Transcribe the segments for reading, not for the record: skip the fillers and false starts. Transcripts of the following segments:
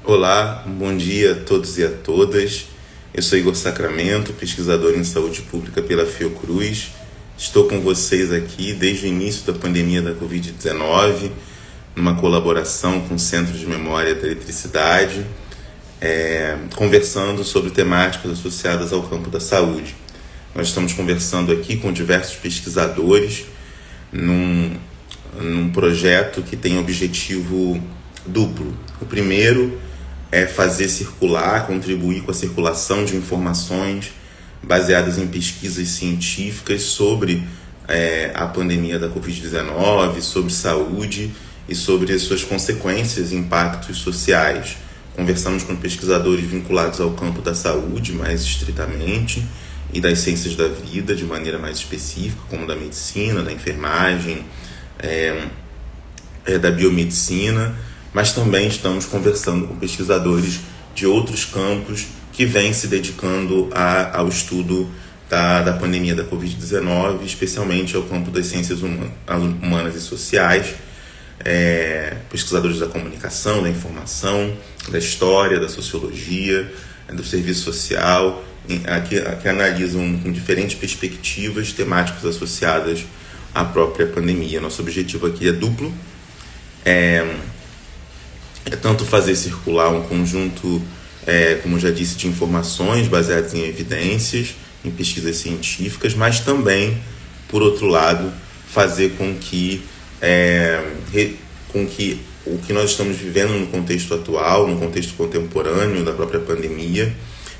Olá, bom dia a todos e a todas. Eu sou Igor Sacramento, pesquisador em saúde pública pela Fiocruz. Estou com vocês aqui desde o início da pandemia da Covid-19, numa colaboração com o Centro de Memória da Eletricidade, conversando sobre temáticas associadas ao campo da saúde. Nós estamos conversando aqui com diversos pesquisadores num projeto que tem objetivo duplo. O primeiro é fazer circular, contribuir com a circulação de informações baseadas em pesquisas científicas sobre a pandemia da Covid-19, sobre saúde e sobre as suas consequências e impactos sociais. Conversamos com pesquisadores vinculados ao campo da saúde, mais estritamente, e das ciências da vida, de maneira mais específica, como da medicina, da enfermagem, da biomedicina, mas também estamos conversando com pesquisadores de outros campos que vêm se dedicando ao estudo da pandemia da Covid-19, especialmente ao campo das ciências humanas e sociais, pesquisadores da comunicação, da informação, da história, da sociologia, do serviço social, que analisam com diferentes perspectivas temáticas associadas à própria pandemia. Nosso objetivo aqui é duplo, é tanto fazer circular um conjunto, como já disse, de informações baseadas em evidências, em pesquisas científicas, mas também, por outro lado, fazer com que o que nós estamos vivendo no contexto atual, no contexto contemporâneo da própria pandemia,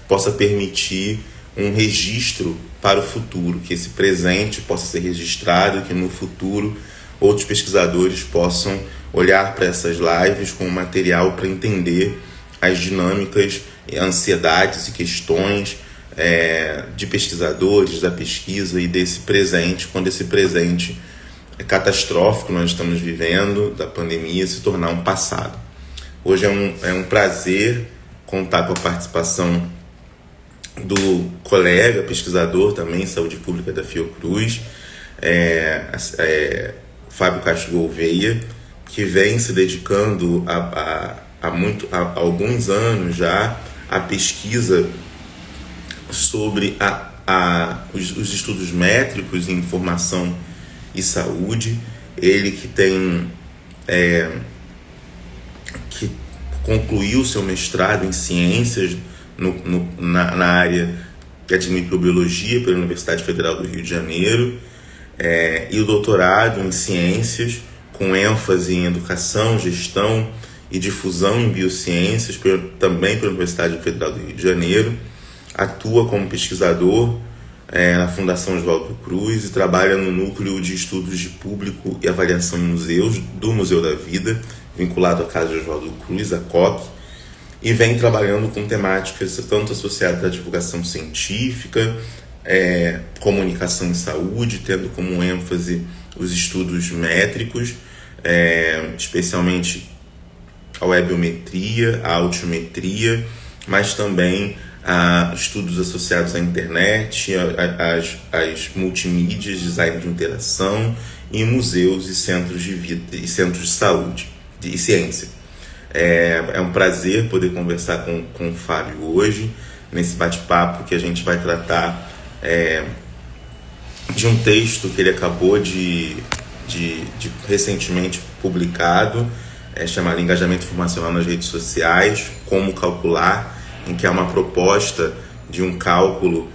possa permitir um registro para o futuro, que esse presente possa ser registrado e que no futuro outros pesquisadores possam olhar para essas lives como material para entender as dinâmicas, ansiedades e questões de pesquisadores, da pesquisa e desse presente, quando esse presente catastrófico que nós estamos vivendo, da pandemia, se tornar um passado. Hoje é um prazer contar com a participação do colega pesquisador também em saúde pública da Fiocruz, Fábio Castro Gouveia, que vem se dedicando há alguns anos já à pesquisa sobre os estudos métricos em informação e saúde. Ele que que concluiu seu mestrado em ciências na área de microbiologia pela Universidade Federal do Rio de Janeiro, e o doutorado em ciências com ênfase em educação, gestão e difusão em biociências, também pela Universidade Federal do Rio de Janeiro. Atua como pesquisador na Fundação Oswaldo Cruz e trabalha no Núcleo de Estudos de Público e Avaliação em Museus do Museu da Vida, vinculado à Casa de Oswaldo Cruz, a COC, e vem trabalhando com temáticas tanto associadas à divulgação científica, comunicação em saúde, tendo como ênfase os estudos métricos, especialmente a webiometria, a altiometria, mas também estudos associados à internet, às multimídias, design de interação, em museus e centros de vida e centros de saúde e ciência. É um prazer poder conversar com o Fábio hoje, nesse bate-papo que a gente vai tratar de um texto que ele acabou de recentemente publicado, chamado Engajamento Informacional nas Redes Sociais, Como Calcular, em que é uma proposta de um cálculo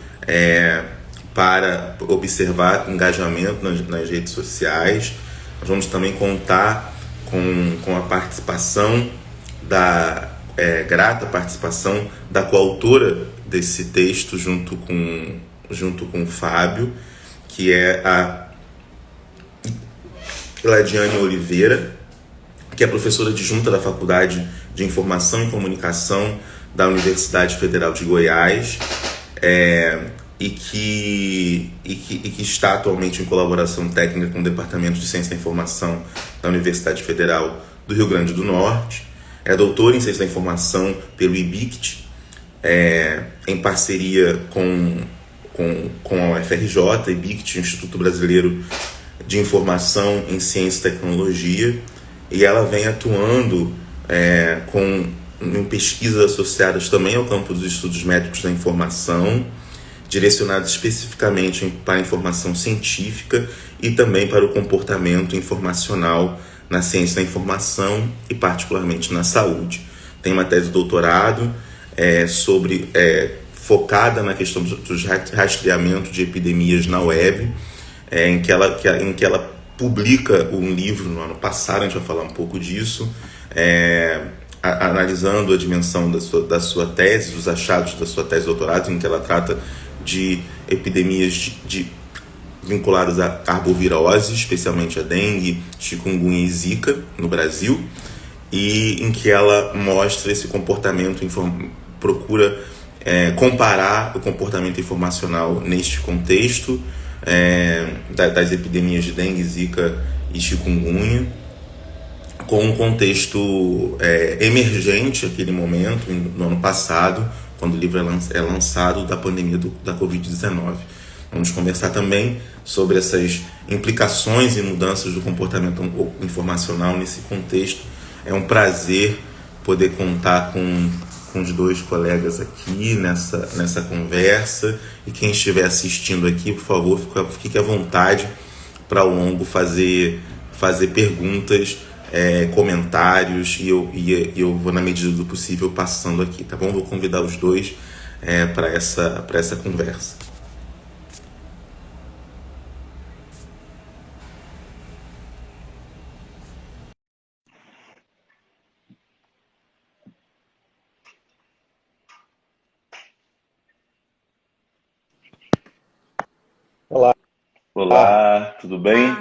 para observar engajamento nas redes sociais. Nós vamos também contar com a participação grata participação da coautora desse texto junto com o Fábio, que é a Ladiane Oliveira, que é professora adjunta da Faculdade de Informação e Comunicação da Universidade Federal de Goiás, e que está atualmente em colaboração técnica com o Departamento de Ciência da Informação da Universidade Federal do Rio Grande do Norte. É doutora em Ciência da Informação pelo IBICT, em parceria com a UFRJ, IBICT, Instituto Brasileiro de Informação em Ciência e Tecnologia, e ela vem atuando com em pesquisas associadas também ao campo dos estudos médicos da informação, direcionados especificamente para a informação científica e também para o comportamento informacional na ciência da informação e particularmente na saúde. Tem uma tese de doutorado focada na questão do rastreamento de epidemias na web, em que ela publica um livro no ano passado, a gente vai falar um pouco disso, analisando a dimensão da sua tese, os achados da sua tese de doutorado, em que ela trata de epidemias vinculadas à arbovirose, especialmente a dengue, chikungunya e zika no Brasil, e em que ela mostra esse comportamento, procura comparar o comportamento informacional neste contexto das epidemias de dengue, zika e chikungunya, com um contexto emergente naquele momento, no ano passado, quando o livro é lançado, da pandemia da Covid-19. Vamos conversar também sobre essas implicações e mudanças do comportamento informacional nesse contexto. É um prazer poder contar com os dois colegas aqui nessa conversa, e quem estiver assistindo aqui, por favor, fique à vontade para ao longo fazer perguntas, comentários, e eu vou, na medida do possível, passando aqui, tá bom? Vou convidar os dois para essa conversa. Olá, tudo bem?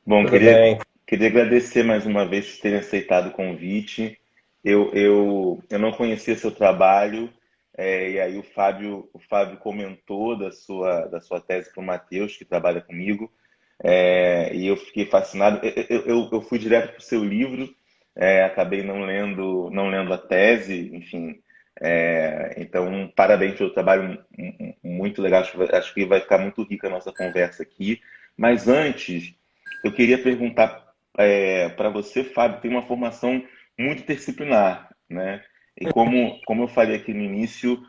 Bom, Tudo bem. queria agradecer mais uma vez por terem aceitado o convite. Eu não conhecia seu trabalho, e aí o Fábio comentou da sua tese para o Matheus, que trabalha comigo, e eu fiquei fascinado. Eu fui direto para o seu livro, acabei não lendo a tese, enfim. Então, parabéns pelo trabalho, muito legal. Acho que vai ficar muito rica a nossa conversa aqui. Mas antes, eu queria perguntar para você, Fábio, tem uma formação multidisciplinar, né? E como eu falei aqui no início,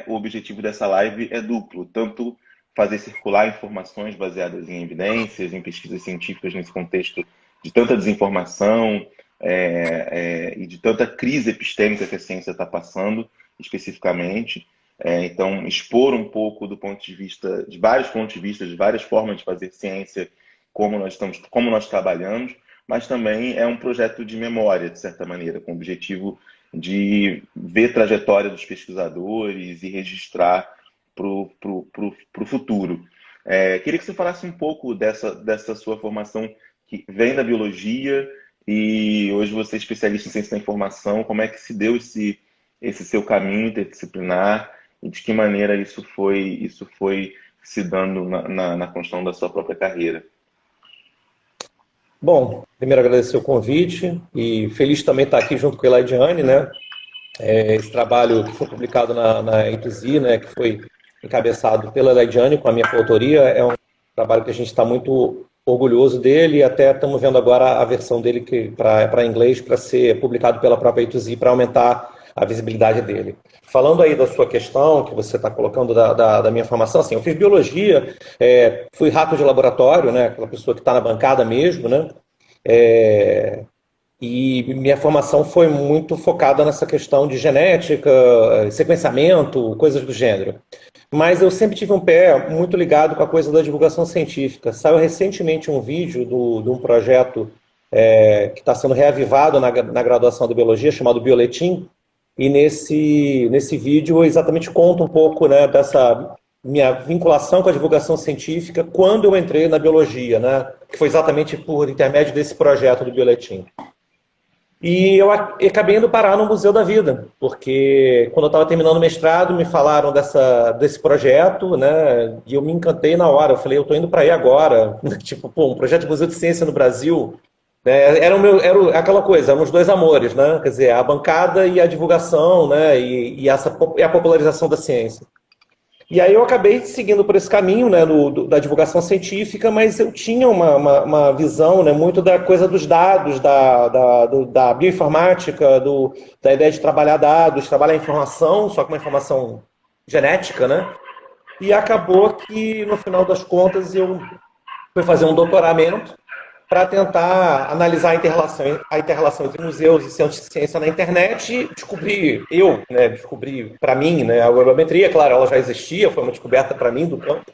o objetivo dessa live é duplo, tanto fazer circular informações baseadas em evidências, em pesquisas científicas nesse contexto de tanta desinformação, e de tanta crise epistêmica que a ciência está passando, especificamente. Então, expor um pouco do ponto de vista, de vários pontos de vista, de várias formas de fazer ciência, como nós trabalhamos, mas também é um projeto de memória, de certa maneira, com o objetivo de ver a trajetória dos pesquisadores e registrar para o futuro. Queria que você falasse um pouco dessa sua formação, que vem da biologia, e hoje você é especialista em ciência da informação. Como é que se deu esse seu caminho interdisciplinar, e de que maneira isso foi se dando na construção da sua própria carreira? Bom, primeiro agradecer o convite e feliz também estar aqui junto com a Elaidiane, né? Esse trabalho que foi publicado na A2Z, né, que foi encabeçado pela Elaidiane, com a minha coautoria, é um trabalho que a gente está muito orgulhoso dele, e até estamos vendo agora a versão dele para inglês, para ser publicado pela própria A2Z, para aumentar a visibilidade dele. Falando aí da sua questão, que você está colocando da minha formação, assim, eu fiz biologia, fui rato de laboratório, né, aquela pessoa que está na bancada mesmo, né, e minha formação foi muito focada nessa questão de genética, sequenciamento, coisas do gênero. Mas eu sempre tive um pé muito ligado com a coisa da divulgação científica. Saiu recentemente um vídeo de um projeto que está sendo reavivado na graduação de biologia, chamado Bioletim, e nesse vídeo eu exatamente conto um pouco, né, dessa minha vinculação com a divulgação científica quando eu entrei na biologia, né, que foi exatamente por intermédio desse projeto do Bioletim. E eu acabei indo parar no Museu da Vida, porque quando eu estava terminando o mestrado, me falaram desse projeto, né, e eu me encantei na hora. Eu falei, eu estou indo para aí agora. Tipo, pô, um projeto de Museu de Ciência no Brasil. Era aquela coisa, eram os dois amores, né? Quer dizer, a bancada e a divulgação, né? E a popularização da ciência. E aí eu acabei seguindo por esse caminho, né, da divulgação científica, mas eu tinha uma visão, né, muito da coisa dos dados, da bioinformática, da ideia de trabalhar dados, trabalhar informação, só que uma informação genética, né? E acabou que, no final das contas, eu fui fazer um doutoramento para tentar analisar a interrelação entre museus e centros de ciência na internet e descobri para mim, né, a webometria, claro, ela já existia, foi uma descoberta para mim do campo.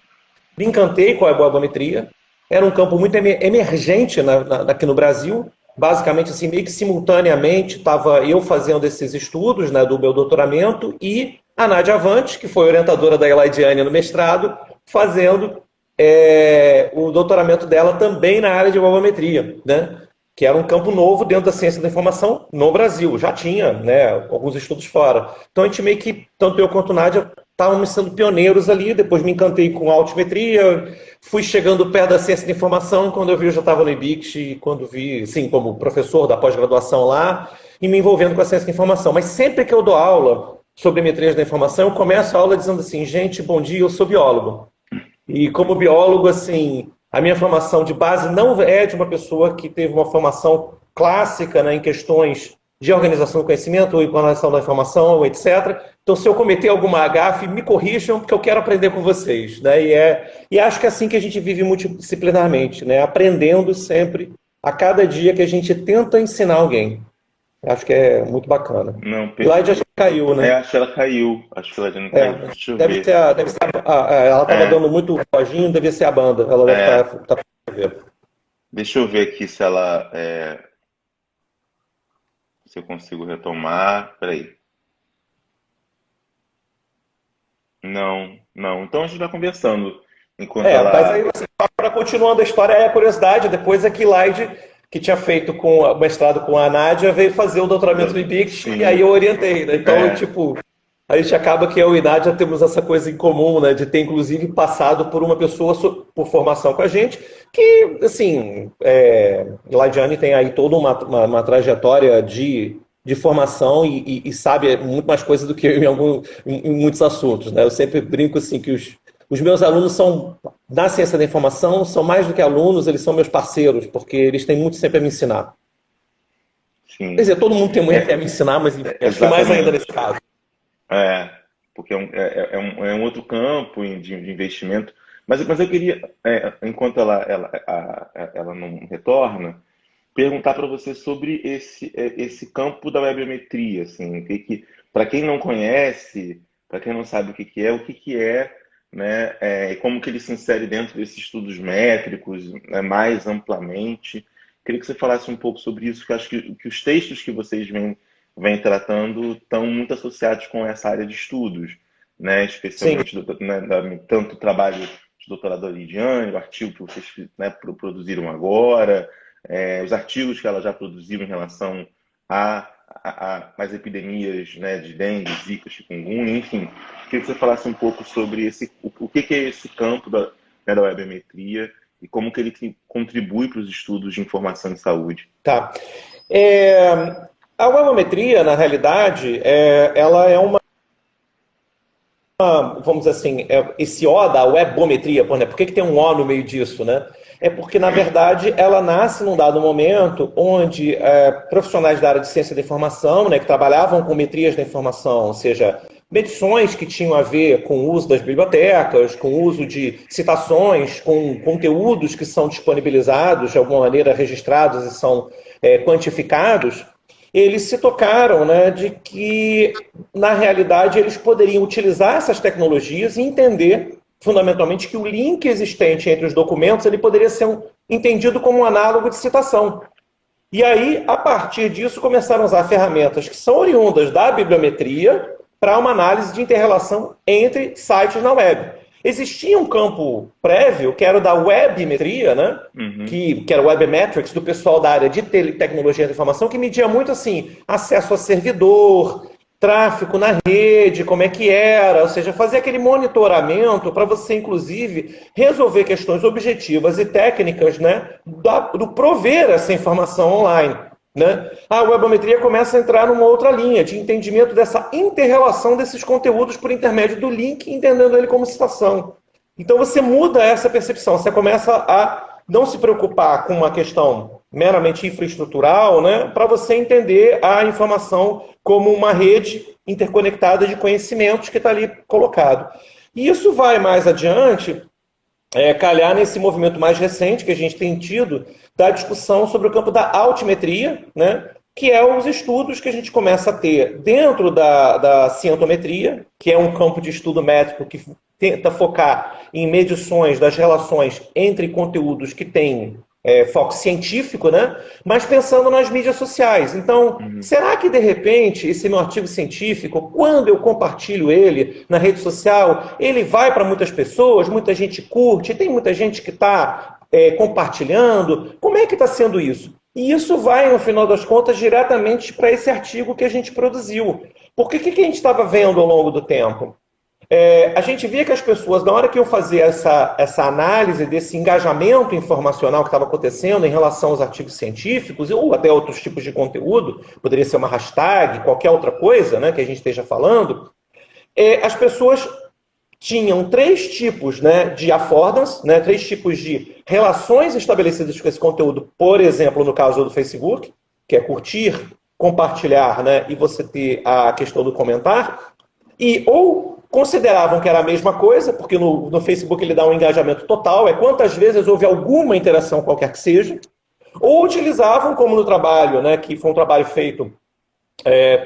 Me encantei com a webometria, era um campo muito emergente aqui no Brasil, basicamente assim, meio que simultaneamente estava eu fazendo esses estudos, né, do meu doutoramento e a Nádia Avante, que foi orientadora da Elaidiane no mestrado, fazendo o doutoramento dela também na área de webometria, né? Que era um campo novo dentro da ciência da informação no Brasil. Já tinha, né, alguns estudos fora. Então a gente meio que, tanto eu quanto a Nádia, estávamos sendo pioneiros ali. Depois me encantei com a altimetria, fui chegando perto da ciência da informação. Quando eu vi, eu já estava no IBICT, quando vi, sim, como professor da pós-graduação lá, e me envolvendo com a ciência da informação. Mas sempre que eu dou aula sobre metrias da informação, eu começo a aula dizendo assim: gente, bom dia, eu sou biólogo. E como biólogo, assim, a minha formação de base não é de uma pessoa que teve uma formação clássica, né, em questões de organização do conhecimento, organização da informação, etc. Então, se eu cometer alguma gafe, me corrijam, porque eu quero aprender com vocês, né? E acho que é assim que a gente vive multidisciplinarmente, né? Aprendendo sempre, a cada dia que a gente tenta ensinar alguém. Acho que é muito bacana. Não, E lá já caiu, né? acho que ela caiu. Acho que ela já não caiu. Deixa eu ver. Ela estava dando muito lojinho, devia ser a banda. Ela deve estar. Deixa eu ver aqui se ela. Se eu consigo retomar. Peraí. Não, não. Então a gente vai conversando. Enquanto ela. Mas aí, assim, para continuando a história, a curiosidade, depois é que Laide, que tinha feito com o mestrado com a Nádia, veio fazer o doutoramento no IBICT, e aí eu orientei, né? Então, tipo, a gente acaba que eu e Nádia temos essa coisa em comum, né? De ter, inclusive, passado por uma pessoa por formação com a gente, que, assim, Laidiane tem aí toda uma trajetória de formação e sabe muito mais coisa do que eu em muitos assuntos, né? Eu sempre brinco, assim, que os meus alunos são, na ciência da informação, são mais do que alunos, eles são meus parceiros, porque eles têm muito sempre a me ensinar. Sim. Quer dizer, todo mundo tem muito a me ensinar, mas acho que mais ainda nesse caso. Porque é um outro campo de investimento. Mas eu queria, enquanto ela não retorna, perguntar para você sobre esse campo da webiometria. Assim, para quem não conhece, para quem não sabe o que é, né, e como que ele se insere dentro desses estudos métricos, né, mais amplamente. Queria que você falasse um pouco sobre isso, que eu acho que os textos que vocês vêm tratando estão muito associados com essa área de estudos, né, especialmente tanto o trabalho de doutorado da Lidiane, o artigo que vocês, né, produziram agora, os artigos que ela já produziu em relação às epidemias, né, de dengue, zika, chikungunya, enfim. Queria que você falasse um pouco sobre o que é esse campo da webiometria e como que ele contribui para os estudos de informação em saúde. Tá. A webometria, na realidade, ela é vamos dizer assim, esse O da webometria, por que tem um O no meio disso, né? É porque, na verdade, ela nasce num dado momento onde profissionais da área de ciência da informação, né, que trabalhavam com metrias da informação, ou seja, medições que tinham a ver com o uso das bibliotecas, com o uso de citações, com conteúdos que são disponibilizados, de alguma maneira registrados e são quantificados, eles se tocaram, né, de que, na realidade, eles poderiam utilizar essas tecnologias e entender, fundamentalmente, que o link existente entre os documentos ele poderia ser entendido como um análogo de citação. E aí, a partir disso, começaram a usar ferramentas que são oriundas da bibliometria para uma análise de interrelação entre sites na web. Existia um campo prévio, que era o da webmetria, né? Que era o webmetrics, do pessoal da área de tecnologia da informação, que media muito assim, acesso a servidor, tráfego na rede, como é que era, ou seja, fazer aquele monitoramento para você, inclusive, resolver questões objetivas e técnicas, né, do prover essa informação online. né? A webometria começa a entrar numa outra linha de entendimento dessa inter-relação desses conteúdos por intermédio do link, entendendo ele como citação. Então você muda essa percepção, você começa a não se preocupar com uma questão meramente infraestrutural, né, para você entender a informação como uma rede interconectada de conhecimentos que está ali colocado. E isso vai mais adiante calhar nesse movimento mais recente que a gente tem tido da discussão sobre o campo da altimetria, né, que é os estudos que a gente começa a ter dentro da cientometria, que é um campo de estudo métrico que tenta focar em medições das relações entre conteúdos que têm foco científico, né? Mas pensando nas mídias sociais. Então, será que de repente esse meu artigo científico, quando eu compartilho ele na rede social, ele vai para muitas pessoas, muita gente curte, tem muita gente que está compartilhando? Como é que está sendo isso? E isso vai, no final das contas, diretamente para esse artigo que a gente produziu. Porque o que a gente estava vendo ao longo do tempo? A gente via que as pessoas, na hora que eu fazia essa análise desse engajamento informacional que estava acontecendo em relação aos artigos científicos, ou até outros tipos de conteúdo, poderia ser uma hashtag, qualquer outra coisa, né, que a gente esteja falando, as pessoas tinham três tipos, né, de affordance, né, três tipos de relações estabelecidas com esse conteúdo, por exemplo, no caso do Facebook, que é curtir, compartilhar, né, e você ter a questão do comentar, e ou consideravam que era a mesma coisa, porque no Facebook ele dá um engajamento total, quantas vezes houve alguma interação qualquer que seja, ou utilizavam, como no trabalho, né, que foi um trabalho feito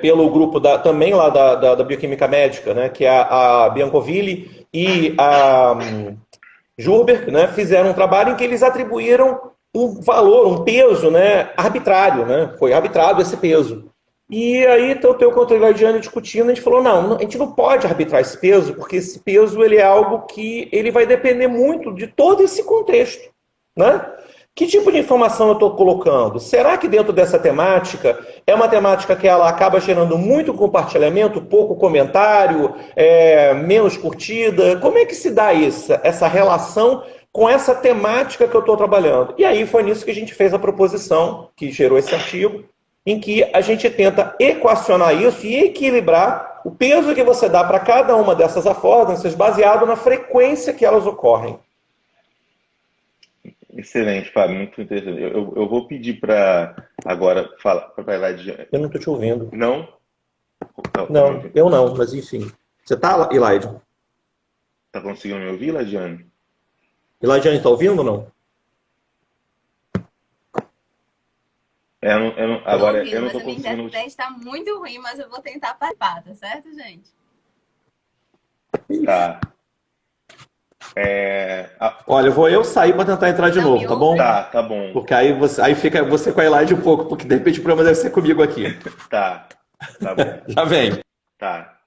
pelo grupo também lá da Bioquímica Médica, né, que é a Biancoville e a Jurberg, né, fizeram um trabalho em que eles atribuíram um valor, um peso, né, arbitrário, né, foi arbitrado esse peso. E aí, tanto eu quanto a Elaine discutindo, a gente falou, não, a gente não pode arbitrar esse peso, porque esse peso ele é algo que ele vai depender muito de todo esse contexto, né? Que tipo de informação eu estou colocando? Será que dentro dessa temática é uma temática que ela acaba gerando muito compartilhamento, pouco comentário, menos curtida? Como é que se dá essa relação com essa temática que eu estou trabalhando? E aí foi nisso que a gente fez a proposição, que gerou esse artigo, em que a gente tenta equacionar isso e equilibrar o peso que você dá para cada uma dessas affordances baseado na frequência que elas ocorrem. Excelente, Fábio, muito interessante. Eu vou pedir para agora falar para Elaide. Eu não estou te ouvindo. Não? Não, eu não, mas enfim. Você está, Elaide? Tá conseguindo me ouvir, Ladiane? Elaidiane, está ouvindo ou não? Agora, ouvindo, eu não mas tô a minha conseguindo. internet está muito ruim, mas eu vou tentar participar, tá certo, gente? Tá. Olha, eu vou sair para tentar entrar de Não novo, me tá bom? Tá bom. Porque aí fica você com a Elaide um pouco, porque de repente o problema deve ser comigo aqui. Tá bom. Já vem. Tá.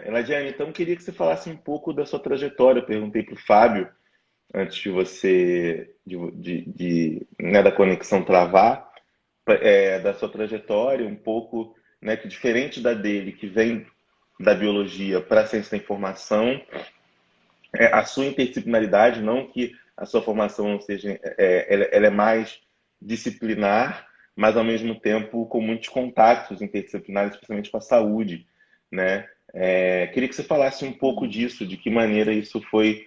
Eladiane, então queria que você falasse um pouco da sua trajetória. Eu perguntei para o Fábio, antes de você, né, da conexão travar, da sua trajetória, um pouco, né, que diferente da dele, que vem da biologia para a ciência da informação, a sua interdisciplinaridade, não que a sua formação não seja, ela é mais disciplinar, mas ao mesmo tempo com muitos contatos interdisciplinares, especialmente com a saúde, né? Queria que você falasse um pouco disso, de que maneira isso foi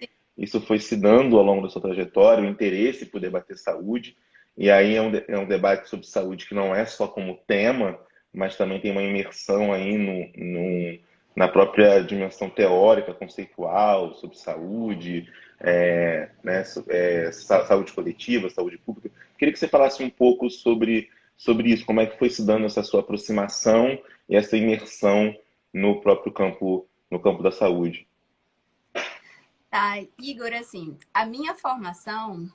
se dando ao longo da sua trajetória, o interesse por debater saúde, e aí é um debate sobre saúde que não é só como tema, mas também tem uma imersão aí na própria dimensão teórica, conceitual, sobre saúde, né, saúde coletiva, saúde pública. Queria que você falasse um pouco sobre isso, como é que foi se dando essa sua aproximação e essa imersão no próprio campo, no campo da saúde. Tá, Igor, assim, a minha formação,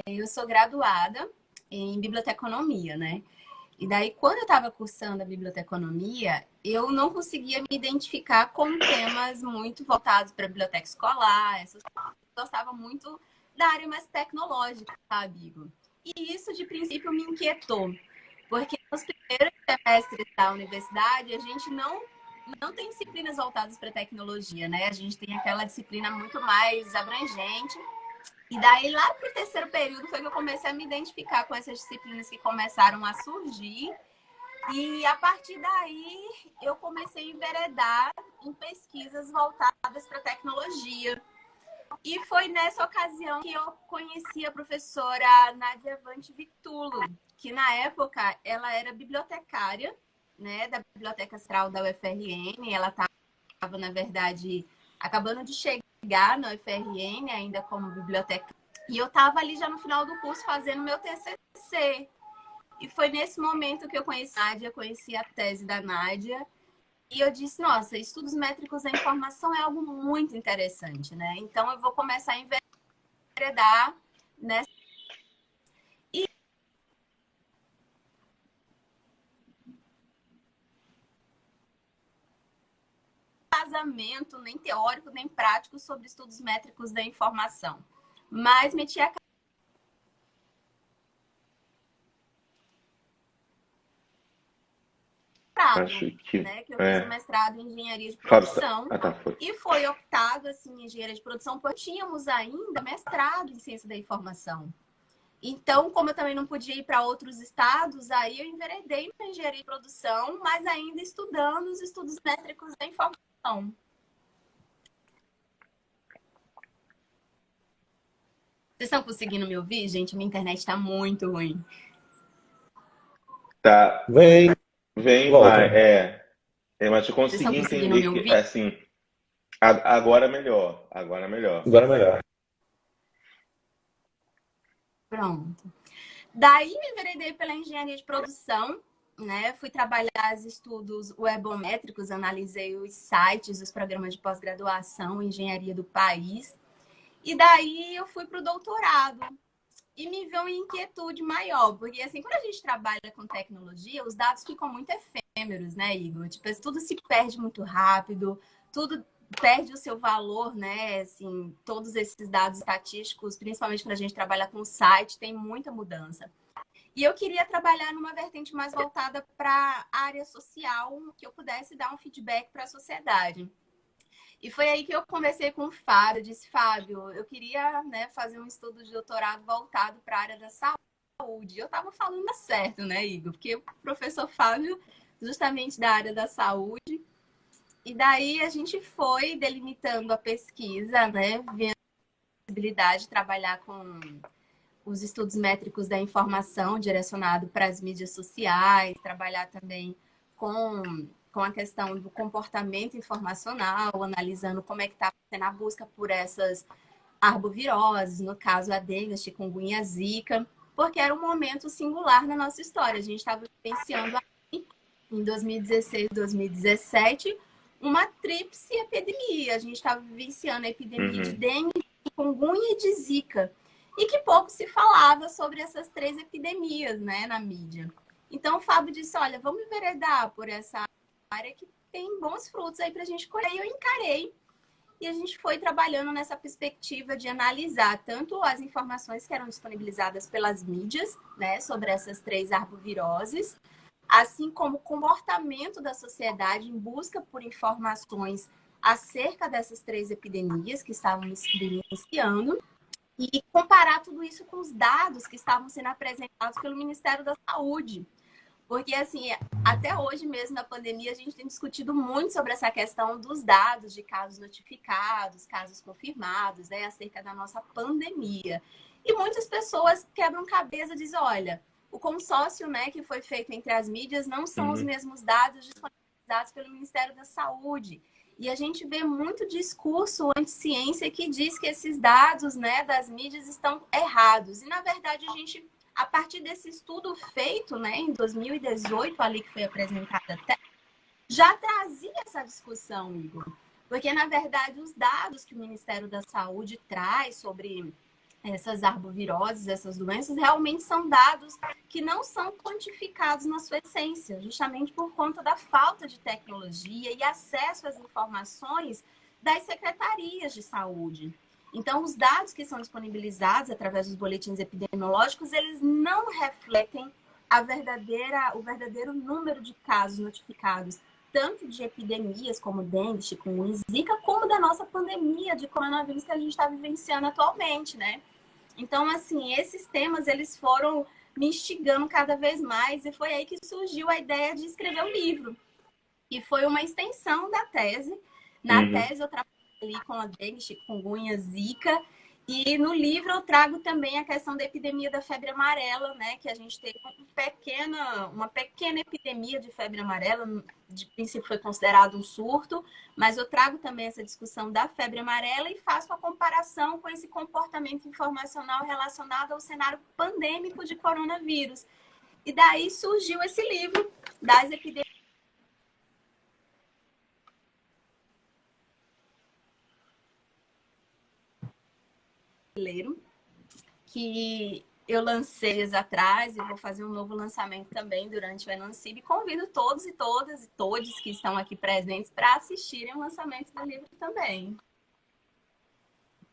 eu sou graduada em biblioteconomia, né? E daí, quando eu estava cursando a biblioteconomia, eu não conseguia me identificar com temas muito voltados para a biblioteca escolar, essas coisas. Eu gostava muito da área mais tecnológica, sabe, Igor? E isso, de princípio, me inquietou, porque nos primeiros semestres da universidade, a gente não tem disciplinas voltadas para tecnologia, né? A gente tem aquela disciplina muito mais abrangente, E daí, lá pro terceiro período, foi que eu comecei a me identificar com essas disciplinas que começaram a surgir. E a partir daí, eu comecei a enveredar em pesquisas voltadas para tecnologia. E foi nessa ocasião que eu conheci a professora Nádia Vante Vitulo, que na época ela era bibliotecária, né, da Biblioteca Central da UFRN. Ela estava, na verdade, acabando de chegar na UFRN, ainda como bibliotecária. E eu estava ali já no final do curso fazendo meu TCC. E foi nesse momento que eu conheci a Nádia, conheci a tese da Nádia. E eu disse, nossa, estudos métricos da informação é algo muito interessante, né? Então, eu vou começar a enveredar nessa... E casamento, nem teórico, nem prático, sobre estudos métricos da informação. Mas meti a Acho que né, que eu fiz um mestrado em engenharia de Fábio, produção foi. e foi optado assim em engenharia de produção porque tínhamos ainda mestrado em ciência da informação. Então, como eu também não podia ir para outros estados, aí eu enveredei na engenharia de produção, mas ainda estudando os estudos métricos da informação. Vocês estão conseguindo me ouvir, gente? Minha internet está muito ruim. Tá. Vem, Vem, volta. vai. Mas eu Vocês estão consegui conseguindo me entender que, ouvir? assim, agora é melhor. Agora é melhor. Agora é melhor. Pronto. Daí me enveredei pela engenharia de produção, né? Fui trabalhar os estudos webométricos, analisei os sites, os programas de pós-graduação em engenharia do país. E daí eu fui para o doutorado. E me veio uma inquietude maior, porque assim, quando a gente trabalha com tecnologia, os dados ficam muito efêmeros, né, Igor? Tipo, tudo se perde muito rápido, tudo perde o seu valor, né? Assim, todos esses dados estatísticos, principalmente quando a gente trabalha com site, tem muita mudança. E eu queria trabalhar numa vertente mais voltada para a área social, que eu pudesse dar um feedback para a sociedade. E foi aí que eu conversei com o Fábio, eu disse, Fábio, eu queria, né, fazer um estudo de doutorado voltado para a área da saúde. Eu estava falando certo, né, Igor? Porque o professor Fábio, justamente da área da saúde. E daí a gente foi delimitando a pesquisa, né, vendo a possibilidade de trabalhar com os estudos métricos da informação direcionado para as mídias sociais, trabalhar também com a questão do comportamento informacional, analisando como é que está sendo a busca por essas arboviroses, no caso a dengue, a chikungunya, a zika, porque era um momento singular na nossa história. A gente estava vivenciando em 2016, 2017, uma tríplice epidemia. A gente estava vivenciando a epidemia de dengue, chikungunya e de zika. E que pouco se falava sobre essas três epidemias, né, na mídia. Então o Fábio disse, olha, vamos enveredar por essa área que tem bons frutos aí para a gente colher. E eu encarei. E a gente foi trabalhando nessa perspectiva de analisar tanto as informações que eram disponibilizadas pelas mídias, né, sobre essas três arboviroses, assim como o comportamento da sociedade em busca por informações acerca dessas três epidemias que estávamos vivenciando e comparar tudo isso com os dados que estavam sendo apresentados pelo Ministério da Saúde. Porque, assim, até hoje mesmo, na pandemia, a gente tem discutido muito sobre essa questão dos dados de casos notificados, casos confirmados, né, acerca da nossa pandemia. E muitas pessoas quebram cabeça e dizem, olha, o consórcio, né, que foi feito entre as mídias não são os mesmos dados disponibilizados pelo Ministério da Saúde. E a gente vê muito discurso anti-ciência que diz que esses dados, né, das mídias estão errados. E, na verdade, a gente... A partir desse estudo feito, né, em 2018, ali que foi apresentada até, já trazia essa discussão, Igor. Porque, na verdade, os dados que o Ministério da Saúde traz sobre essas arboviroses, essas doenças, realmente são dados que não são quantificados na sua essência, justamente por conta da falta de tecnologia e acesso às informações das secretarias de saúde. Então, os dados que são disponibilizados através dos boletins epidemiológicos, eles não refletem o verdadeiro número de casos notificados tanto de epidemias como dengue, chikungunya, zika, como da nossa pandemia de coronavírus que a gente está vivenciando atualmente, né? Então, assim, esses temas, eles foram me instigando cada vez mais, e foi aí que surgiu a ideia de escrever um livro. E foi uma extensão da tese. Na tese, eu trabalhei ali com a dengue, chikungunya, zika, e no livro eu trago também a questão da epidemia da febre amarela, né? Que a gente teve uma pequena epidemia de febre amarela, de princípio foi considerado um surto, mas eu trago também essa discussão da febre amarela e faço a comparação com esse comportamento informacional relacionado ao cenário pandêmico de coronavírus. E daí surgiu esse livro das epidemias brasileiro, que eu lancei dias atrás e vou fazer um novo lançamento também durante o Enancib. Convido todos e todas e todos que estão aqui presentes para assistirem o lançamento do livro também.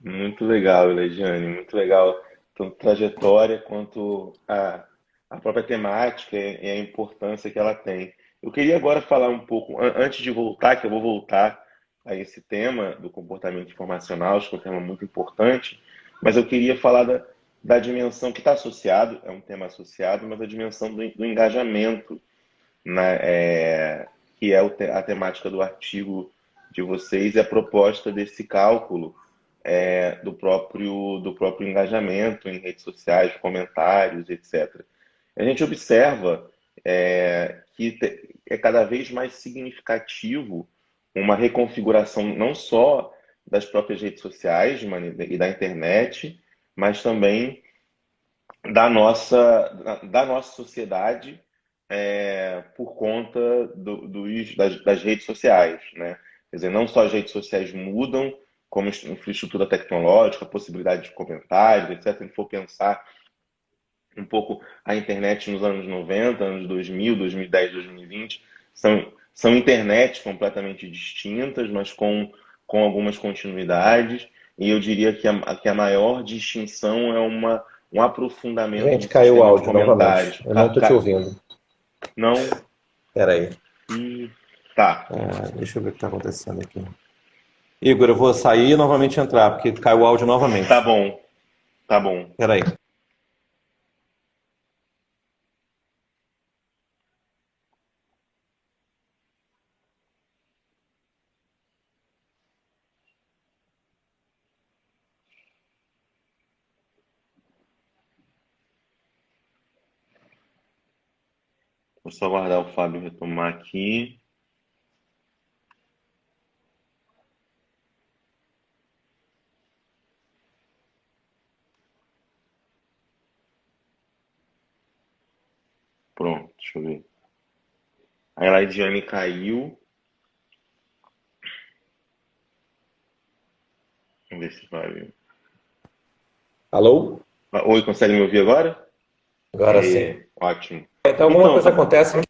Muito legal, Legiane, muito legal. Tanto trajetória quanto a própria temática e a importância que ela tem. Eu queria agora falar um pouco, antes de voltar, que eu vou voltar a esse tema do comportamento informacional, acho que é um tema muito importante, mas eu queria falar da dimensão que está associado, é um tema associado, mas a dimensão do engajamento, né, que é a temática do artigo de vocês e a proposta desse cálculo do próprio engajamento em redes sociais, comentários, etc. A gente observa que é cada vez mais significativo uma reconfiguração não só das próprias redes sociais e da internet, mas também da nossa sociedade por conta das redes sociais, né? Quer dizer, não só as redes sociais mudam, como infraestrutura tecnológica, possibilidade de comentários, etc. Se a gente for pensar um pouco a internet nos anos 90, anos 2000, 2010, 2020, são internets completamente distintas, mas com algumas continuidades. E eu diria que a maior distinção é um aprofundamento Gente, do caiu o sistema de áudio comentários. novamente. Eu não estou te ouvindo. Não? Espera aí. Tá. Deixa eu ver o que está acontecendo aqui. Igor, eu vou sair e novamente entrar, porque caiu o áudio novamente. Tá bom. Tá bom. Espera aí. Vou só aguardar o Fábio retomar aqui. Pronto, deixa eu ver. A Elaidiane caiu. Vamos ver se vai. Alô? Oi, consegue me ouvir agora? Agora sim. Ótimo. Então, alguma coisa acontece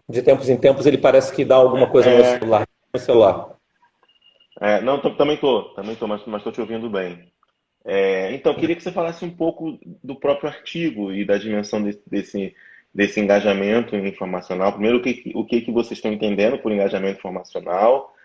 de tempos em tempos, ele parece que dá alguma coisa no celular. Não, também tô, mas estou te ouvindo bem. Então, queria que você falasse um pouco do próprio artigo e da dimensão desse engajamento informacional. Primeiro, o que vocês estão entendendo por engajamento informacional?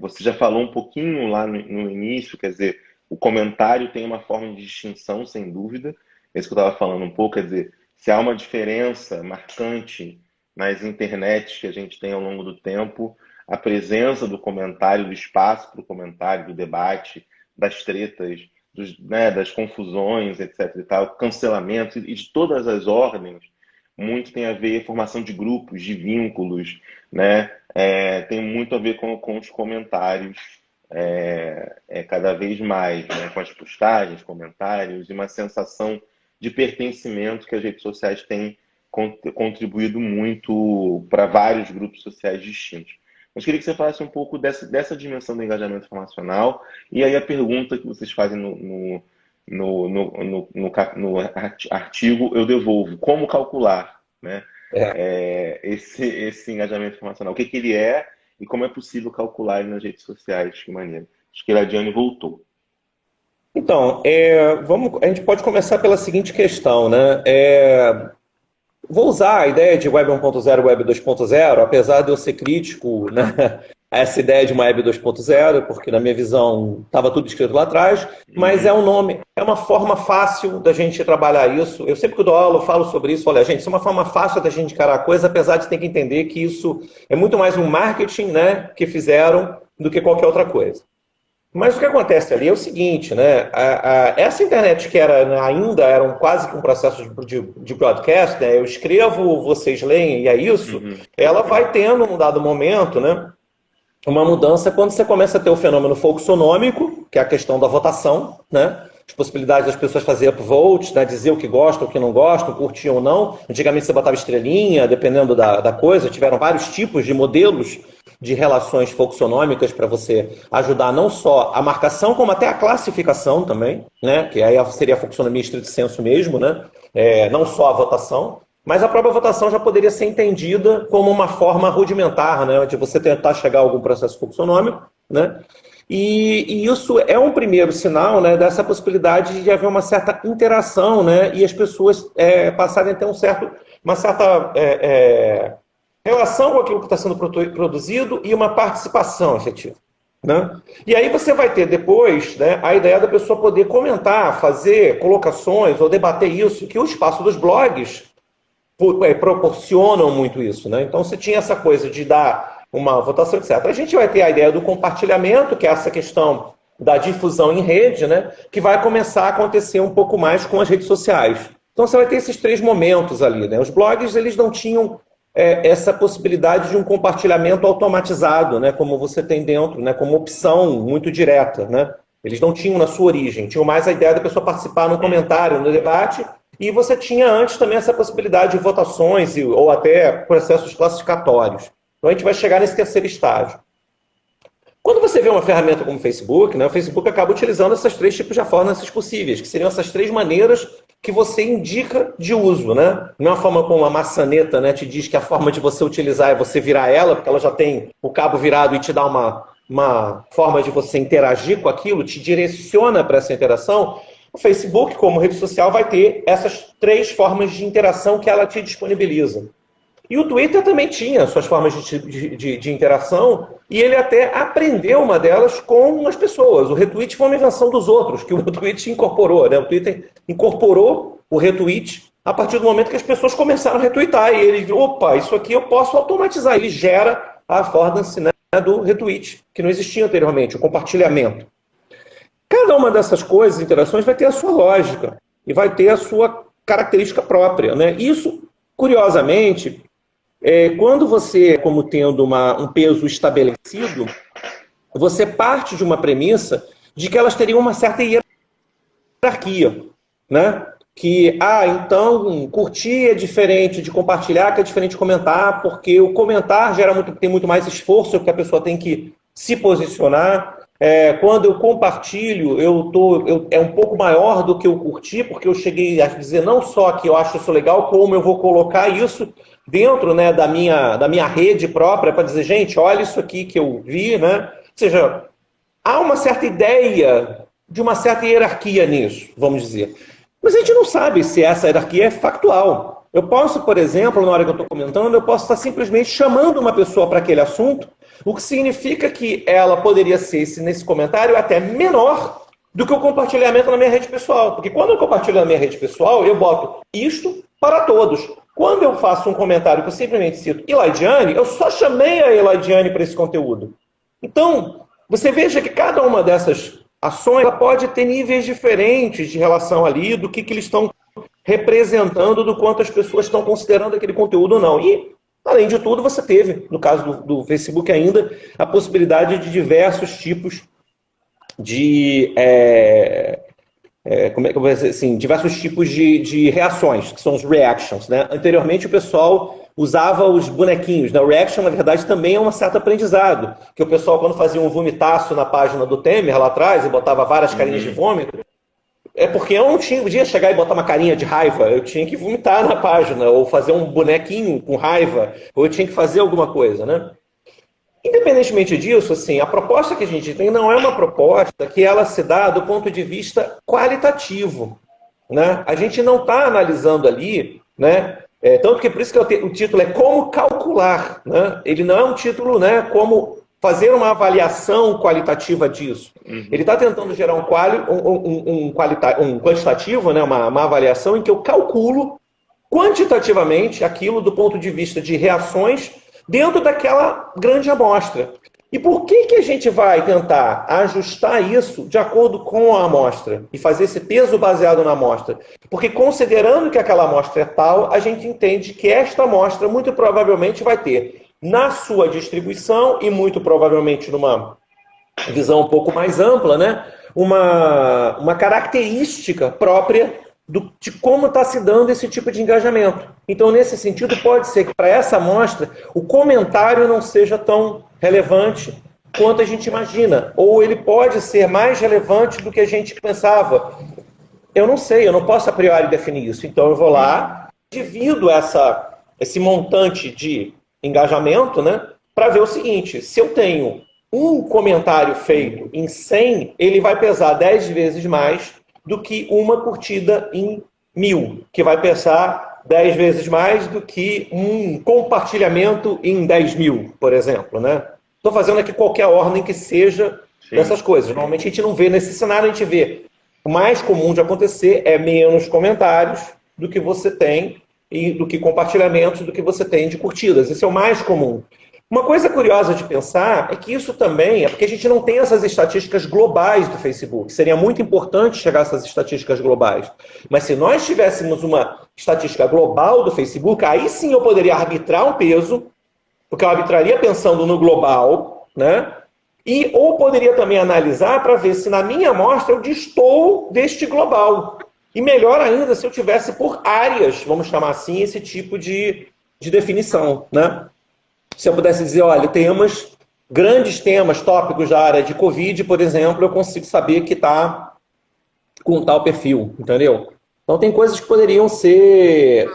Você já falou um pouquinho lá no início, quer dizer, o comentário tem uma forma de distinção, sem dúvida. É isso que eu estava falando um pouco, quer dizer, se há uma diferença marcante nas internets que a gente tem ao longo do tempo, a presença do comentário, do espaço para o comentário, do debate, das tretas, das confusões, etc. e tal, cancelamentos e de todas as ordens, muito tem a ver com formação de grupos, de vínculos, né? Tem muito a ver com os comentários, cada vez mais, né? Com as postagens, comentários e uma sensação de pertencimento que as redes sociais têm contribuído muito para vários grupos sociais distintos. Mas queria que você falasse um pouco dessa dimensão do engajamento informacional e aí a pergunta que vocês fazem no artigo eu devolvo. Como calcular, né? Esse engajamento informacional? O que ele é e como é possível calcular ele nas redes sociais? De que maneira? Acho que a Diane voltou. Então, a gente pode começar pela seguinte questão, né? vou usar a ideia de Web 1.0 e Web 2.0, apesar de eu ser crítico, né, a essa ideia de uma Web 2.0, porque na minha visão estava tudo escrito lá atrás, mas é um nome, é uma forma fácil da gente trabalhar isso. Eu sempre que dou aula eu falo sobre isso, olha, gente, isso é uma forma fácil da gente encarar a coisa, apesar de ter que entender que isso é muito mais um marketing, né, que fizeram do que qualquer outra coisa. Mas o que acontece ali é o seguinte, né? Essa internet que ainda era quase que um processo de broadcast, né? Eu escrevo, vocês leem e é isso, ela vai tendo, num dado momento, né, uma mudança quando você começa a ter o fenômeno folksonômico, que é a questão da votação, né? As possibilidades das pessoas fazerem upvote, né? Dizer o que gostam, o que não gostam, curtiam ou não. Antigamente você botava estrelinha, dependendo da coisa. Tiveram vários tipos de modelos de relações folksonômicas para você ajudar não só a marcação, como até a classificação também, né? Que aí seria a folksonomia estrito sensu mesmo, né? Não só a votação. Mas a própria votação já poderia ser entendida como uma forma rudimentar, né, de você tentar chegar a algum processo folksonômico, né? E isso é um primeiro sinal, né, dessa possibilidade de haver uma certa interação, né, e as pessoas passarem a ter uma certa relação com aquilo que está sendo produzido e uma participação efetiva, né? E aí você vai ter depois, né, a ideia da pessoa poder comentar, fazer colocações ou debater isso, que o espaço dos blogs proporcionam muito isso, né? Então, você tinha essa coisa de dar uma votação, etc. A gente vai ter a ideia do compartilhamento, que é essa questão da difusão em rede, né? Que vai começar a acontecer um pouco mais com as redes sociais. Então, você vai ter esses três momentos ali, né? Os blogs, eles não tinham essa possibilidade de um compartilhamento automatizado, né? Como você tem dentro, né? Como opção muito direta, né? Eles não tinham na sua origem, tinham mais a ideia da pessoa participar no comentário, no debate. E você tinha antes também essa possibilidade de votações ou até processos classificatórios. Então a gente vai chegar nesse terceiro estágio. Quando você vê uma ferramenta como o Facebook, né, o Facebook acaba utilizando esses três tipos de affordances possíveis, que seriam essas três maneiras que você indica de uso, né? Não é uma forma como a maçaneta, né, te diz que a forma de você utilizar é você virar ela, porque ela já tem o cabo virado e te dá uma forma de você interagir com aquilo, te direciona para essa interação. O Facebook, como rede social, vai ter essas três formas de interação que ela te disponibiliza. E o Twitter também tinha suas formas de interação, e ele até aprendeu uma delas com as pessoas. O retweet foi uma invenção dos outros, que o retweet incorporou, né? O Twitter incorporou o retweet a partir do momento que as pessoas começaram a retweetar. E ele, opa, isso aqui eu posso automatizar. Ele gera a affordance, né, do retweet, que não existia anteriormente, o compartilhamento. Cada uma dessas coisas, interações, vai ter a sua lógica e vai ter a sua característica própria, né? Isso, curiosamente, quando você, como tendo um peso estabelecido, você parte de uma premissa de que elas teriam uma certa hierarquia, né? Que, então, curtir é diferente de compartilhar, que é diferente de comentar, porque o comentar tem muito mais esforço, porque a pessoa tem que se posicionar. Quando eu compartilho, é um pouco maior do que eu curti, porque eu cheguei a dizer não só que eu acho isso legal, como eu vou colocar isso dentro, né, da minha rede própria para dizer, gente, olha isso aqui que eu vi, né? Ou seja, há uma certa ideia de uma certa hierarquia nisso, vamos dizer. Mas a gente não sabe se essa hierarquia é factual. Eu posso, por exemplo, na hora que eu estou comentando, eu posso estar simplesmente chamando uma pessoa para aquele assunto, o que significa que ela poderia ser, nesse comentário, até menor do que o compartilhamento na minha rede pessoal. Porque quando eu compartilho na minha rede pessoal, eu boto isto para todos. Quando eu faço um comentário que eu simplesmente cito Elaidiane, eu só chamei a Elaidiane para esse conteúdo. Então, você veja que cada uma dessas ações ela pode ter níveis diferentes de relação ali, do que eles estão representando, do quanto as pessoas estão considerando aquele conteúdo ou não. E, além de tudo, você teve, no caso do Facebook ainda, a possibilidade de diversos tipos de... como é que eu vou dizer assim? Diversos tipos de reações, que são os reactions, né? Anteriormente, o pessoal usava os bonequinhos, né? O reaction, na verdade, também é um certo aprendizado, que o pessoal, quando fazia um vomitaço na página do Temer, lá atrás, e botava várias carinhas de vômito, porque eu não podia chegar e botar uma carinha de raiva, eu tinha que vomitar na página, ou fazer um bonequinho com raiva, ou eu tinha que fazer alguma coisa, né? Independentemente disso, assim, a proposta que a gente tem não é uma proposta que ela se dá do ponto de vista qualitativo, né? A gente não está analisando ali, né, Tanto que por isso que o título é Como Calcular, né? Ele não é um título, né, como fazer uma avaliação qualitativa disso. Ele está tentando gerar um quantitativo, né, uma avaliação em que eu calculo quantitativamente aquilo do ponto de vista de reações dentro daquela grande amostra. E por que a gente vai tentar ajustar isso de acordo com a amostra e fazer esse peso baseado na amostra? Porque considerando que aquela amostra é tal, a gente entende que esta amostra muito provavelmente vai ter na sua distribuição e muito provavelmente numa visão um pouco mais ampla, né, uma característica própria de como está se dando esse tipo de engajamento. Então, nesse sentido, pode ser que para essa amostra o comentário não seja tão relevante quanto a gente imagina, ou ele pode ser mais relevante do que a gente pensava. Eu não sei, eu não posso a priori definir isso. Então, eu vou lá, divido esse montante de engajamento, né, para ver o seguinte: se eu tenho um comentário feito em 100, ele vai pesar 10 vezes mais do que uma curtida em 1000, que vai pesar 10 vezes mais do que um compartilhamento em 10.000, por exemplo, né? Estou fazendo aqui qualquer ordem que seja dessas coisas. Normalmente a gente não vê nesse cenário, a gente vê o mais comum de acontecer é menos comentários do que você tem e do que compartilhamentos do que você tem de curtidas. Esse é o mais comum. Uma coisa curiosa de pensar é que isso também é porque a gente não tem essas estatísticas globais do Facebook. Seria muito importante chegar a essas estatísticas globais. Mas se nós tivéssemos uma estatística global do Facebook, aí sim eu poderia arbitrar um peso, porque eu arbitraria pensando no global, né? Ou poderia também analisar para ver se na minha amostra eu destoo deste global. E melhor ainda se eu tivesse por áreas, vamos chamar assim, esse tipo de definição, né? Se eu pudesse dizer, olha, grandes temas, tópicos da área de Covid, por exemplo, eu consigo saber que está com tal perfil, entendeu? Então tem coisas que poderiam ser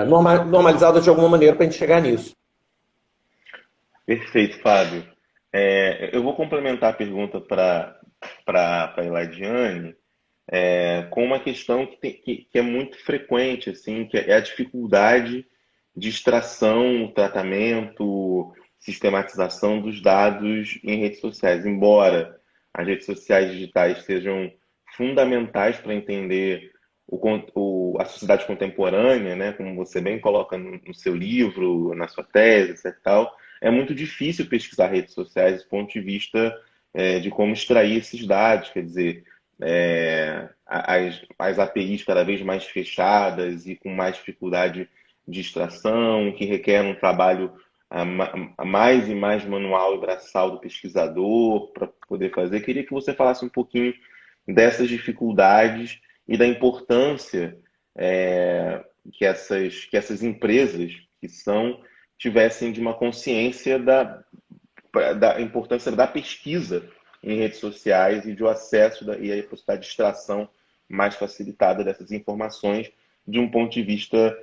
normalizadas de alguma maneira para a gente chegar nisso. Perfeito, Fábio. Eu vou complementar a pergunta para a Eladiane com uma questão que é muito frequente, assim, que é a dificuldade de extração, tratamento, sistematização dos dados em redes sociais. Embora as redes sociais digitais sejam fundamentais para entender a sociedade contemporânea, né, como você bem coloca no seu livro, na sua tese, etc. Tal, é muito difícil pesquisar redes sociais do ponto de vista de como extrair esses dados, quer dizer, as APIs cada vez mais fechadas e com mais dificuldade de extração, que requer um trabalho mais e mais manual e braçal do pesquisador para poder fazer. Queria que você falasse um pouquinho dessas dificuldades e da importância que essas empresas tivessem de uma consciência da importância da pesquisa em redes sociais e do acesso e a possibilidade de extração mais facilitada dessas informações de um ponto de vista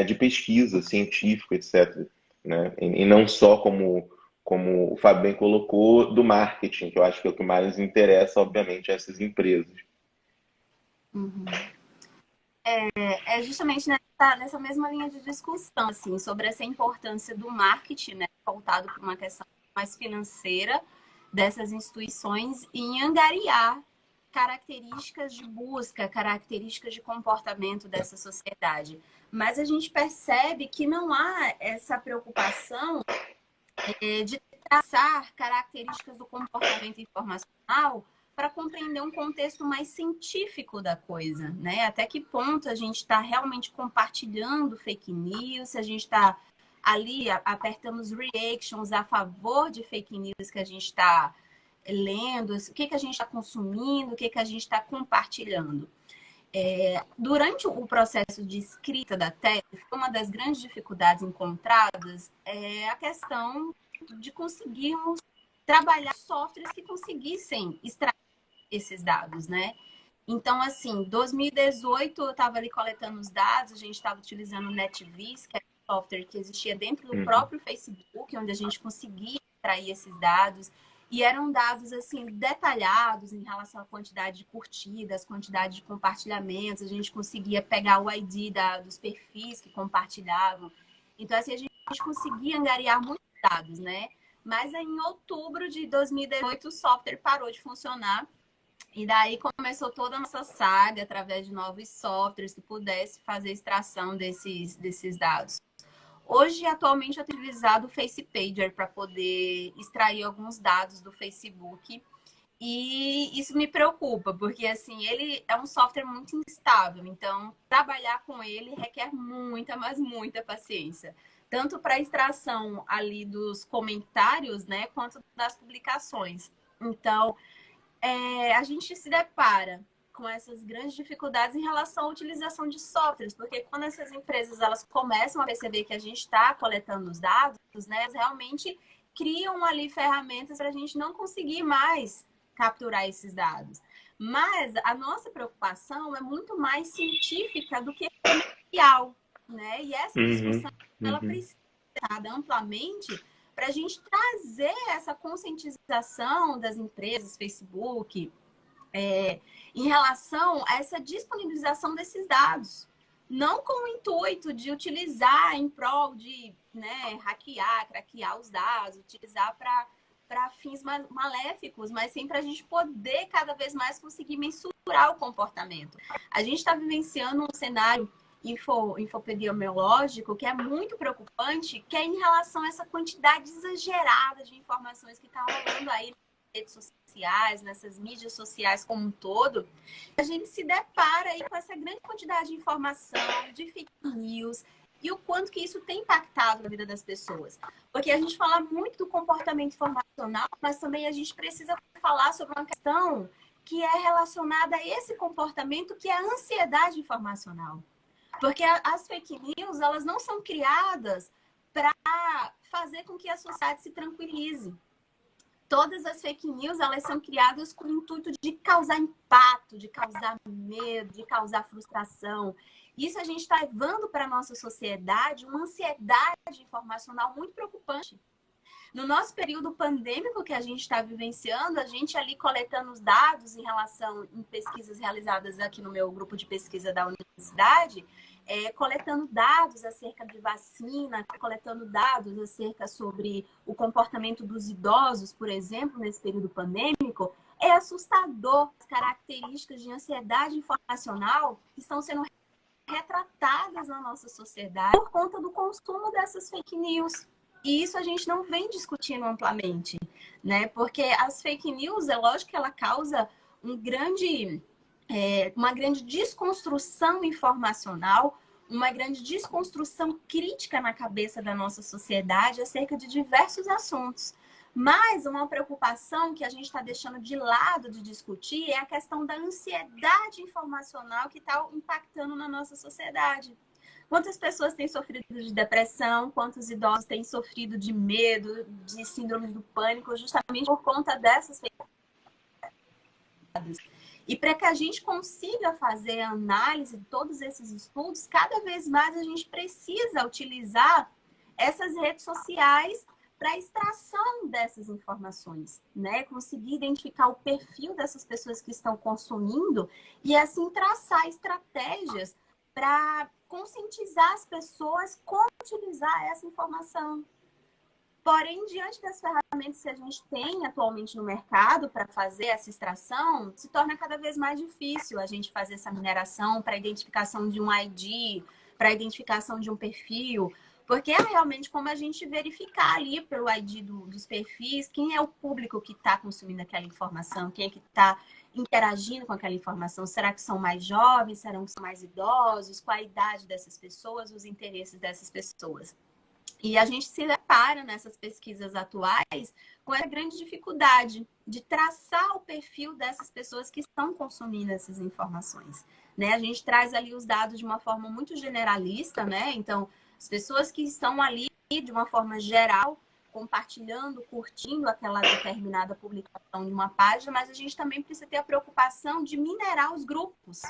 de pesquisa científica, etc. Né? E não só, como o Fábio bem colocou, do marketing, que eu acho que é o que mais interessa, obviamente, a essas empresas. Uhum. Justamente nessa mesma linha de discussão, assim, sobre essa importância do marketing, né, voltado para uma questão mais financeira dessas instituições em angariar características de busca, características de comportamento dessa sociedade. Mas a gente percebe que não há essa preocupação de traçar características do comportamento informacional para compreender um contexto mais científico da coisa, né? Até que ponto a gente está realmente compartilhando fake news, se a gente está ali, apertamos reactions a favor de fake news que a gente está lendo, o que a gente está consumindo, o que a gente está compartilhando. Durante o processo de escrita da tese, uma das grandes dificuldades encontradas é a questão de conseguirmos trabalhar softwares que conseguissem extrair esses dados, né? Então, assim, 2018 eu estava ali coletando os dados, a gente estava utilizando o NetVis, que é um software que existia dentro do próprio Facebook, onde a gente conseguia extrair esses dados. E eram dados, assim, detalhados em relação à quantidade de curtidas, quantidade de compartilhamentos. A gente conseguia pegar o ID dos perfis que compartilhavam. Então, assim, a gente conseguia angariar muitos dados, né? Mas aí, em outubro de 2018, o software parou de funcionar. E daí começou toda a nossa saga através de novos softwares que pudesse fazer extração desses dados. Hoje, atualmente, eu tenho utilizado o FacePager para poder extrair alguns dados do Facebook. E isso me preocupa, porque assim, ele é um software muito instável. Então, trabalhar com ele requer muita, mas muita paciência. Tanto para a extração ali dos comentários, né, quanto das publicações. Então, a gente se depara com essas grandes dificuldades em relação à utilização de softwares, porque quando essas empresas elas começam a perceber que a gente está coletando os dados, né, elas realmente criam ali ferramentas para a gente não conseguir mais capturar esses dados. Mas a nossa preocupação é muito mais científica do que real, né? E essa discussão ela precisa ser dada amplamente para a gente trazer essa conscientização das empresas, Facebook, em relação a essa disponibilização desses dados. Não com o intuito de utilizar em prol de, né, craquear os dados, utilizar para fins maléficos, mas sim para a gente poder cada vez mais conseguir mensurar o comportamento. A gente está vivenciando um cenário infopedemiológico que é muito preocupante, que é em relação a essa quantidade exagerada de informações que está rolando aí nas redes sociais, nessas mídias sociais como um todo. A gente se depara aí com essa grande quantidade de informação, de fake news, e o quanto que isso tem impactado na vida das pessoas. Porque a gente fala muito do comportamento informacional, mas também a gente precisa falar sobre uma questão que é relacionada a esse comportamento, que é a ansiedade informacional. Porque as fake news, elas não são criadas para fazer com que a sociedade se tranquilize. Todas as fake news, elas são criadas com o intuito de causar impacto, de causar medo, de causar frustração. Isso a gente está levando para a nossa sociedade uma ansiedade informacional muito preocupante. No nosso período pandêmico que a gente está vivenciando, a gente ali coletando os dados em relação em pesquisas realizadas aqui no meu grupo de pesquisa da universidade, coletando dados acerca de vacina, coletando dados acerca sobre o comportamento dos idosos, por exemplo, nesse período pandêmico, é assustador as características de ansiedade informacional que estão sendo retratadas na nossa sociedade por conta do consumo dessas fake news. E isso a gente não vem discutindo amplamente, né? Porque as fake news, é lógico que ela causa uma grande desconstrução informacional, uma grande desconstrução crítica na cabeça da nossa sociedade acerca de diversos assuntos. Mas uma preocupação que a gente está deixando de lado de discutir é a questão da ansiedade informacional que está impactando na nossa sociedade. Quantas pessoas têm sofrido de depressão, quantos idosos têm sofrido de medo, de síndrome do pânico, justamente por conta dessas fake news. E para que a gente consiga fazer a análise de todos esses estudos, cada vez mais a gente precisa utilizar essas redes sociais para a extração dessas informações, né? Conseguir identificar o perfil dessas pessoas que estão consumindo e assim traçar estratégias para conscientizar as pessoas como utilizar essa informação. Porém, diante das ferramentas que a gente tem atualmente no mercado para fazer essa extração, se torna cada vez mais difícil a gente fazer essa mineração para identificação de um ID, para identificação de um perfil, porque é realmente como a gente verificar ali pelo ID dos perfis quem é o público que está consumindo aquela informação, quem é que está interagindo com aquela informação. Será que são mais jovens? Será que são mais idosos? Qual a idade dessas pessoas? Os interesses dessas pessoas? E a gente se depara nessas pesquisas atuais com a grande dificuldade de traçar o perfil dessas pessoas que estão consumindo essas informações, né? A gente traz ali os dados de uma forma muito generalista, né? Então, as pessoas que estão ali de uma forma geral, compartilhando, curtindo aquela determinada publicação de uma página, mas a gente também precisa ter a preocupação de minerar os grupos,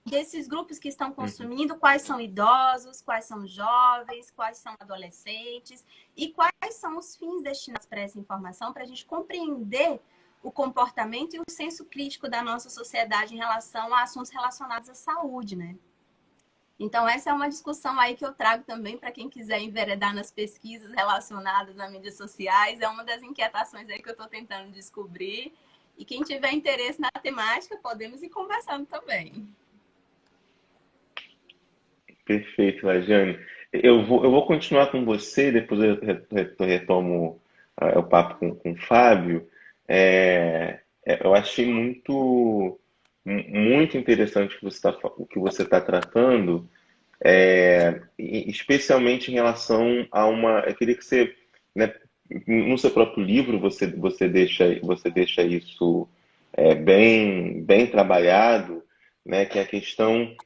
desses grupos que estão consumindo, quais são idosos, quais são jovens, quais são adolescentes e quais são os fins destinados para essa informação, para a gente compreender o comportamento e o senso crítico da nossa sociedade em relação a assuntos relacionados à saúde, né? Então, essa é uma discussão aí que eu trago também para quem quiser enveredar nas pesquisas relacionadas às mídias sociais. É uma das inquietações aí que eu estou tentando descobrir. E quem tiver interesse na temática, podemos ir conversando também. Perfeito, Lajane. Eu vou continuar com você, depois eu retomo o papo com o Fábio. Eu achei muito interessante o que você está tratando, especialmente em relação a uma. Eu queria que você, né, no seu próprio livro, você deixa isso bem trabalhado, né, que é a questão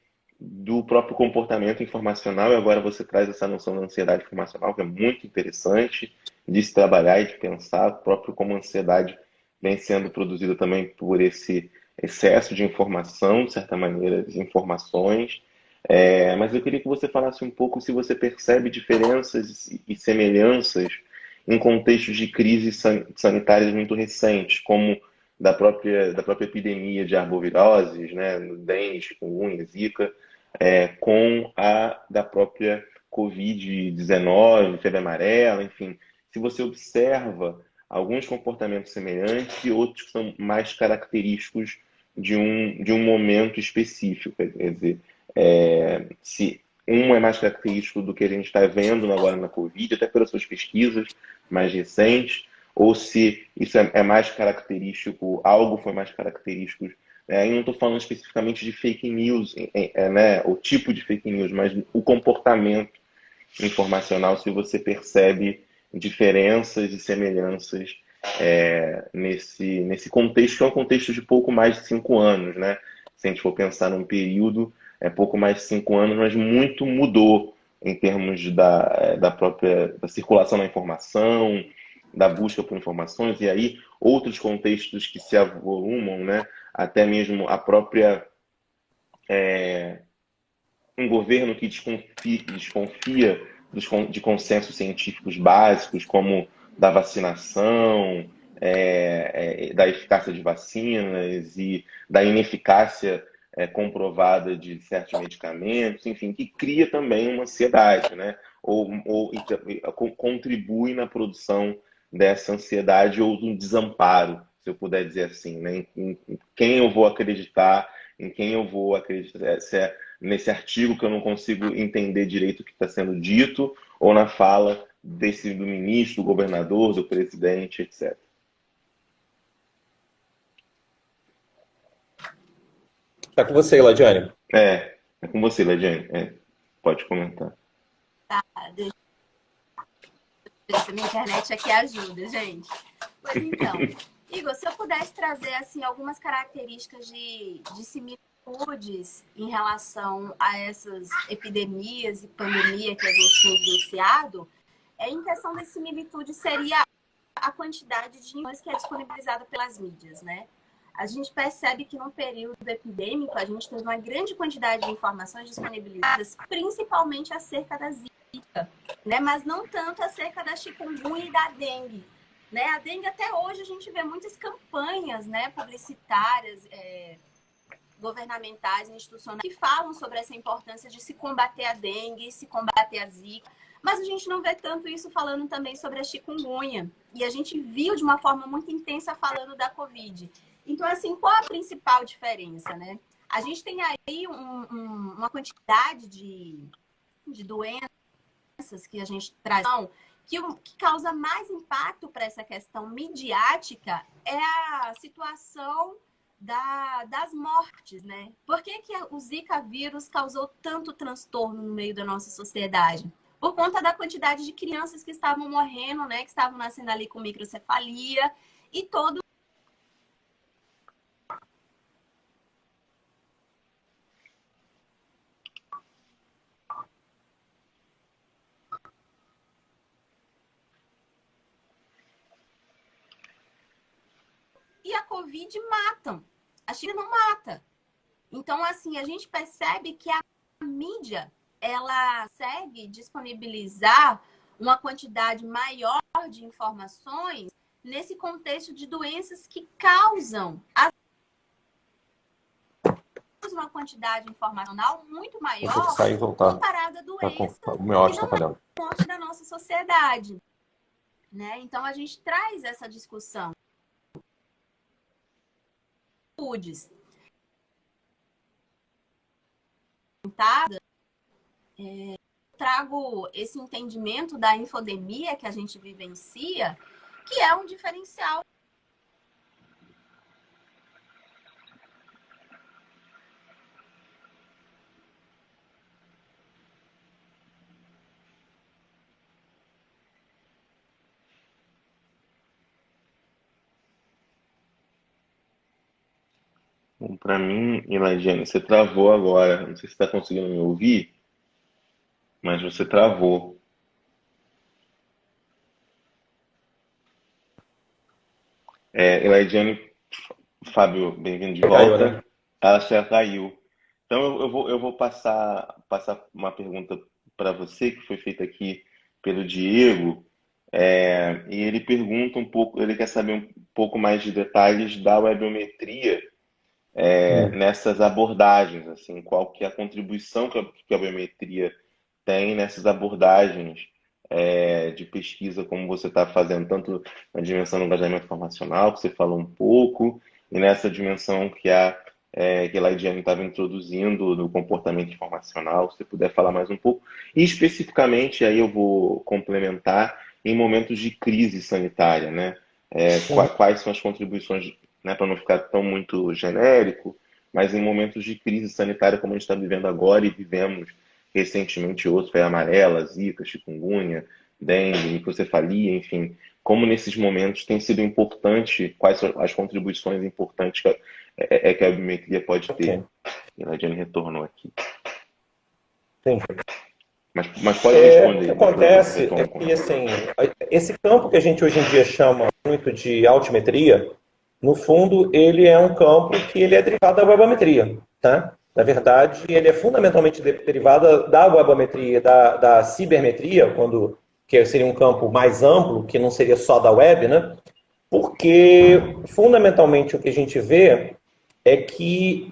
do próprio comportamento informacional, e agora você traz essa noção da ansiedade informacional, que é muito interessante de se trabalhar e de pensar, próprio como a ansiedade vem sendo produzida também por esse excesso de informação, de certa maneira, de informações. Mas eu queria que você falasse um pouco se você percebe diferenças e semelhanças em contextos de crises sanitárias muito recentes, como da própria epidemia de arboviroses, né, dengue, chikungunya, zika, com a da própria Covid-19, febre amarela, enfim. Se você observa alguns comportamentos semelhantes e outros que são mais característicos de um momento específico. Quer dizer, se um é mais característico do que a gente está vendo agora na Covid, até pelas suas pesquisas mais recentes, ou se isso é mais característico, algo foi mais característico. Eu não estou falando especificamente de fake news, né, o tipo de fake news, mas o comportamento informacional, se você percebe diferenças e semelhanças nesse contexto, que é um contexto de pouco mais de 5 anos, né? Se a gente for pensar num período, pouco mais de 5 anos, mas muito mudou em termos da própria da circulação da informação, da busca por informações, e aí outros contextos que se avolumam, né? Até mesmo a própria um governo que desconfia de consensos científicos básicos, como da vacinação, da eficácia de vacinas e da ineficácia comprovada de certos medicamentos, enfim, que cria também uma ansiedade, né? Ou contribui na produção dessa ansiedade ou do desamparo, se eu puder dizer assim, né? Em quem eu vou acreditar, em quem eu vou acreditar, se é nesse artigo que eu não consigo entender direito o que está sendo dito, ou na fala do ministro, do governador, do presidente, etc. Está com você, Ladiane. É com você, Ladiane. Pode comentar. Tá, deixa eu ver se a minha internet aqui ajuda, gente. Pois então, Igor, se eu pudesse trazer assim, algumas características de similitudes em relação a essas epidemias e pandemia que a gente tem vivenciado, em questão de similitude seria a quantidade de informações que é disponibilizada pelas mídias, né? A gente percebe que no período epidêmico a gente teve uma grande quantidade de informações disponibilizadas, principalmente acerca da zika, né? Mas não tanto acerca da chikungunya e da dengue. Né? A dengue, até hoje, a gente vê muitas campanhas, né, publicitárias, governamentais, institucionais, que falam sobre essa importância de se combater a dengue, se combater a zika, mas a gente não vê tanto isso falando também sobre a chikungunya. E a gente viu de uma forma muito intensa falando da Covid. Então, assim, qual a principal diferença, né? A gente tem aí uma quantidade de doenças que a gente traz, que o que causa mais impacto para essa questão midiática é a situação das mortes, né? Por que o Zika vírus causou tanto transtorno no meio da nossa sociedade? Por conta da quantidade de crianças que estavam morrendo, né? Que estavam nascendo ali com microcefalia e todo. E a Covid matam. A China não mata. Então, assim, a gente percebe que a mídia, ela consegue disponibilizar uma quantidade maior de informações nesse contexto de doenças que causam uma quantidade informacional muito maior sair e voltar. comparada a doenças O meu áudio está que não falhando. fazem parte da nossa sociedade. Né? Então, a gente traz essa discussão. Trago esse entendimento da infodemia que a gente vivencia, que é um diferencial. Para mim, Iladiane, você travou agora. Não sei se está conseguindo me ouvir, mas você travou. Iladiane, Fábio, bem-vindo de Caiu, volta. né? Ela já caiu. Então eu vou passar uma pergunta para você, que foi feita aqui pelo Diego, e ele pergunta um pouco, ele quer saber um pouco mais de detalhes da webiometria nessas abordagens, assim, qual que é a contribuição que a biometria tem nessas abordagens de pesquisa, como você está fazendo, tanto na dimensão do engajamento informacional, que você falou um pouco, e nessa dimensão que a Laidiane estava introduzindo do comportamento informacional, se você puder falar mais um pouco. E especificamente, aí eu vou complementar, em momentos de crise sanitária, né? Quais são as contribuições, né, para não ficar tão muito genérico, mas em momentos de crise sanitária, como a gente está vivendo agora e vivemos recentemente outros, foi amarela, zika, chikungunya, dengue, microcefalia, enfim, como nesses momentos tem sido importante, quais são as contribuições importantes que a biometria pode ter. E a Ladiane retornou aqui. Entendi. Mas pode responder. O que acontece é que, assim, esse campo que a gente hoje em dia chama muito de altimetria, no fundo, ele é um campo que ele é derivado da webometria, tá? Na verdade, ele é fundamentalmente derivado da webometria, da cibermetria, que seria um campo mais amplo, que não seria só da web, né? Porque, fundamentalmente, o que a gente vê é que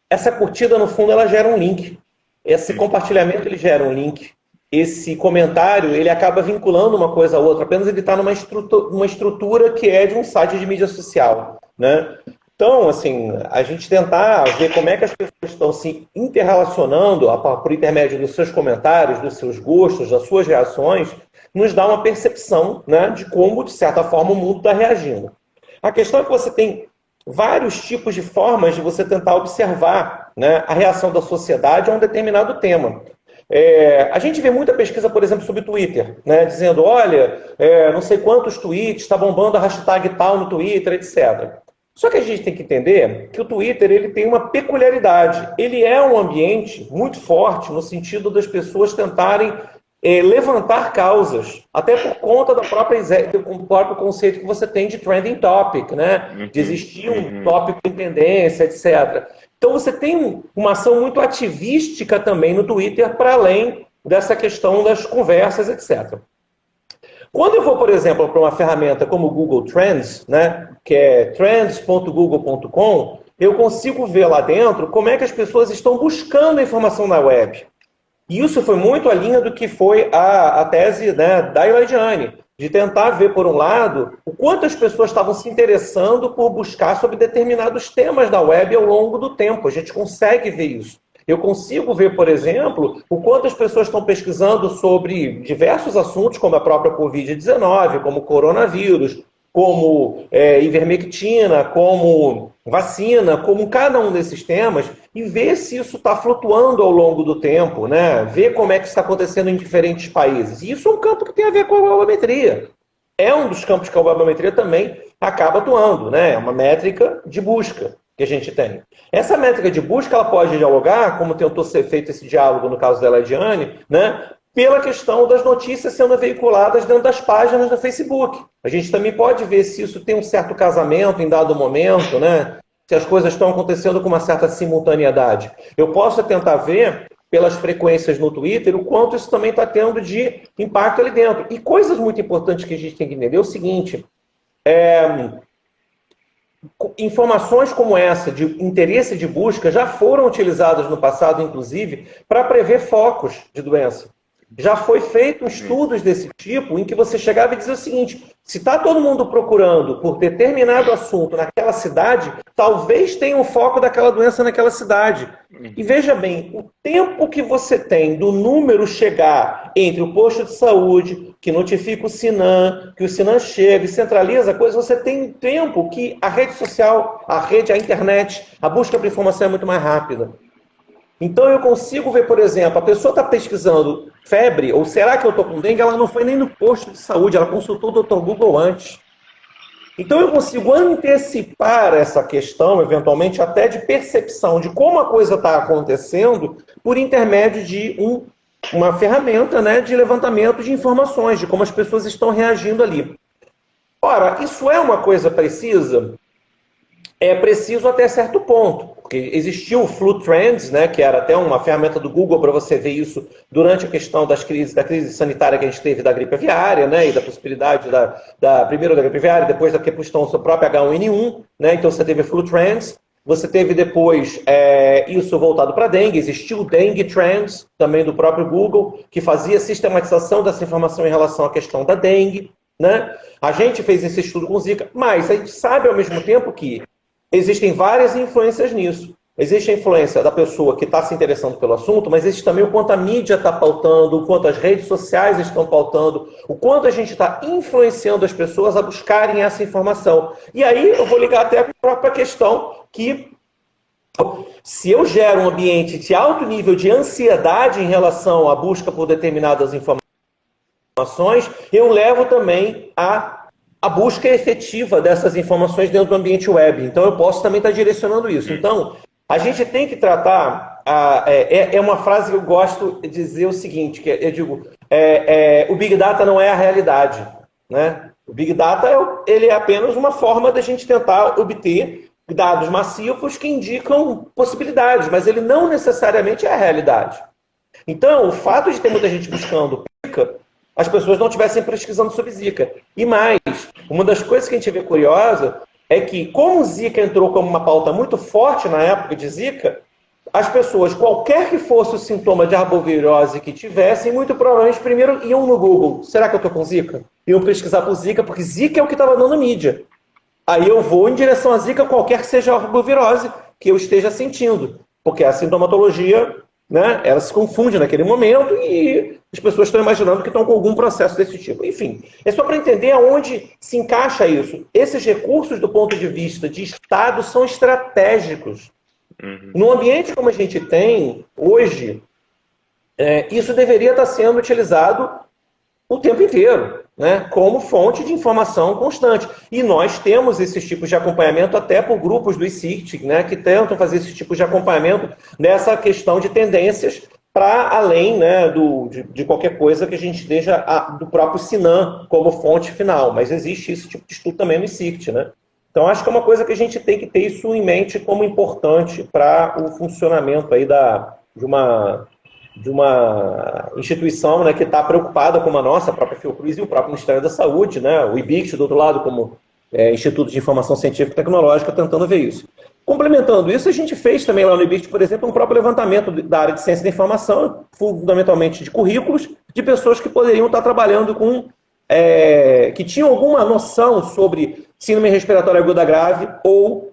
essa curtida, no fundo, ela gera um link. Esse compartilhamento, ele gera um link. Esse comentário, ele acaba vinculando uma coisa a outra, apenas ele está numa estrutura que é de um site de mídia social, né? Então, assim, a gente tentar ver como é que as pessoas estão se interrelacionando por intermédio dos seus comentários, dos seus gostos, das suas reações, nos dá uma percepção, né, de como, de certa forma, o mundo está reagindo. A questão é que você tem vários tipos de formas de você tentar observar, né, a reação da sociedade a um determinado tema. A gente vê muita pesquisa, por exemplo, sobre Twitter, né, dizendo, olha, não sei quantos tweets, está bombando a hashtag tal no Twitter, etc. Só que a gente tem que entender que o Twitter ele tem uma peculiaridade. Ele é um ambiente muito forte no sentido das pessoas tentarem levantar causas, até por conta do próprio conceito que você tem de trending topic, né? De existir um tópico em tendência, etc. Então você tem uma ação muito ativística também no Twitter, para além dessa questão das conversas, etc. Quando eu vou, por exemplo, para uma ferramenta como o Google Trends, né, que é trends.google.com, eu consigo ver lá dentro como é que as pessoas estão buscando a informação na web. E isso foi muito a linha do que foi a tese, né, da Iladiane, de tentar ver, por um lado, o quanto as pessoas estavam se interessando por buscar sobre determinados temas da web ao longo do tempo. A gente consegue ver isso. Eu consigo ver, por exemplo, o quanto as pessoas estão pesquisando sobre diversos assuntos, como a própria Covid-19, como coronavírus, como ivermectina, como vacina, como cada um desses temas, e ver se isso está flutuando ao longo do tempo, né? Ver como é que está acontecendo em diferentes países. E isso é um campo que tem a ver com a webometria. É um dos campos que a webometria também acaba atuando, né? É uma métrica de busca que a gente tem. Essa métrica de busca ela pode dialogar, como tentou ser feito esse diálogo no caso da Iladiane, né, pela questão das notícias sendo veiculadas dentro das páginas do Facebook. A gente também pode ver se isso tem um certo casamento em dado momento, né, se as coisas estão acontecendo com uma certa simultaneidade. Eu posso tentar ver, pelas frequências no Twitter, o quanto isso também está tendo de impacto ali dentro. E coisas muito importantes que a gente tem que entender é o seguinte, informações como essa, de interesse de busca, já foram utilizadas no passado, inclusive, para prever focos de doença. Já foi feito estudos desse tipo em que você chegava e dizia o seguinte, se está todo mundo procurando por determinado assunto naquela cidade, talvez tenha um foco daquela doença naquela cidade. E veja bem, o tempo que você tem do número chegar entre o posto de saúde, que notifica o Sinan, que o Sinan chega e centraliza a coisa, você tem um tempo que a rede social, a internet, a busca por informação é muito mais rápida. Então eu consigo ver, por exemplo, a pessoa está pesquisando febre, ou será que eu estou com dengue? Ela não foi nem no posto de saúde, ela consultou o Dr. Google antes. Então eu consigo antecipar essa questão, eventualmente até de percepção de como a coisa está acontecendo, por intermédio de uma ferramenta, né, de levantamento de informações, de como as pessoas estão reagindo ali. Ora, isso é uma coisa precisa? É preciso até certo ponto, porque existiu o Flu Trends, né, que era até uma ferramenta do Google para você ver isso durante a questão da crise sanitária que a gente teve da gripe aviária, né, e da possibilidade primeiro da gripe aviária, depois da questão do seu próprio H1N1, né, então você teve Flu Trends, você teve depois isso voltado para dengue, existiu o Dengue Trends, também do próprio Google, que fazia sistematização dessa informação em relação à questão da dengue, né, a gente fez esse estudo com Zika, mas a gente sabe ao mesmo tempo que existem várias influências nisso. Existe a influência da pessoa que está se interessando pelo assunto, mas existe também o quanto a mídia está pautando, o quanto as redes sociais estão pautando, o quanto a gente está influenciando as pessoas a buscarem essa informação. E aí eu vou ligar até a própria questão que, se eu gero um ambiente de alto nível de ansiedade em relação à busca por determinadas informações, eu levo também a busca efetiva dessas informações dentro do ambiente web. Então, eu posso também estar direcionando isso. Então, a gente tem que tratar... É uma frase que eu gosto de dizer o seguinte, que eu digo, o Big Data não é a realidade. Né? O Big Data ele é apenas uma forma da gente tentar obter dados massivos que indicam possibilidades, mas ele não necessariamente é a realidade. Então, o fato de ter muita gente buscando as pessoas não estivessem pesquisando sobre Zika. E mais, uma das coisas que a gente vê curiosa é que, como Zika entrou como uma pauta muito forte na época de Zika, as pessoas, qualquer que fosse o sintoma de arbovirose que tivessem, muito provavelmente primeiro iam no Google. Será que eu estou com Zika? Iam pesquisar por Zika, porque Zika é o que estava dando mídia. Aí eu vou em direção a Zika, qualquer que seja a arbovirose que eu esteja sentindo. Porque a sintomatologia, né, ela se confunde naquele momento e as pessoas estão imaginando que estão com algum processo desse tipo. Enfim, é só para entender aonde se encaixa isso. Esses recursos, do ponto de vista de Estado, são estratégicos. No ambiente como a gente tem hoje, isso deveria estar sendo utilizado o tempo inteiro, né, como fonte de informação constante. E nós temos esses tipos de acompanhamento até por grupos do ICICT, né, que tentam fazer esse tipo de acompanhamento nessa questão de tendências para além, né, de qualquer coisa que a gente deixa do próprio Sinan como fonte final. Mas existe esse tipo de estudo também no ICICT, né? Então, acho que é uma coisa que a gente tem que ter isso em mente como importante para o funcionamento aí de uma instituição, né, que está preocupada com a nossa, a própria Fiocruz e o próprio Ministério da Saúde, né, o IBICT, do outro lado, como Instituto de Informação Científica e Tecnológica, tentando ver isso. Complementando isso, a gente fez também lá no IBICT, por exemplo, um próprio levantamento da área de ciência da informação, fundamentalmente de currículos, de pessoas que poderiam estar trabalhando com... que tinham alguma noção sobre síndrome respiratória aguda grave ou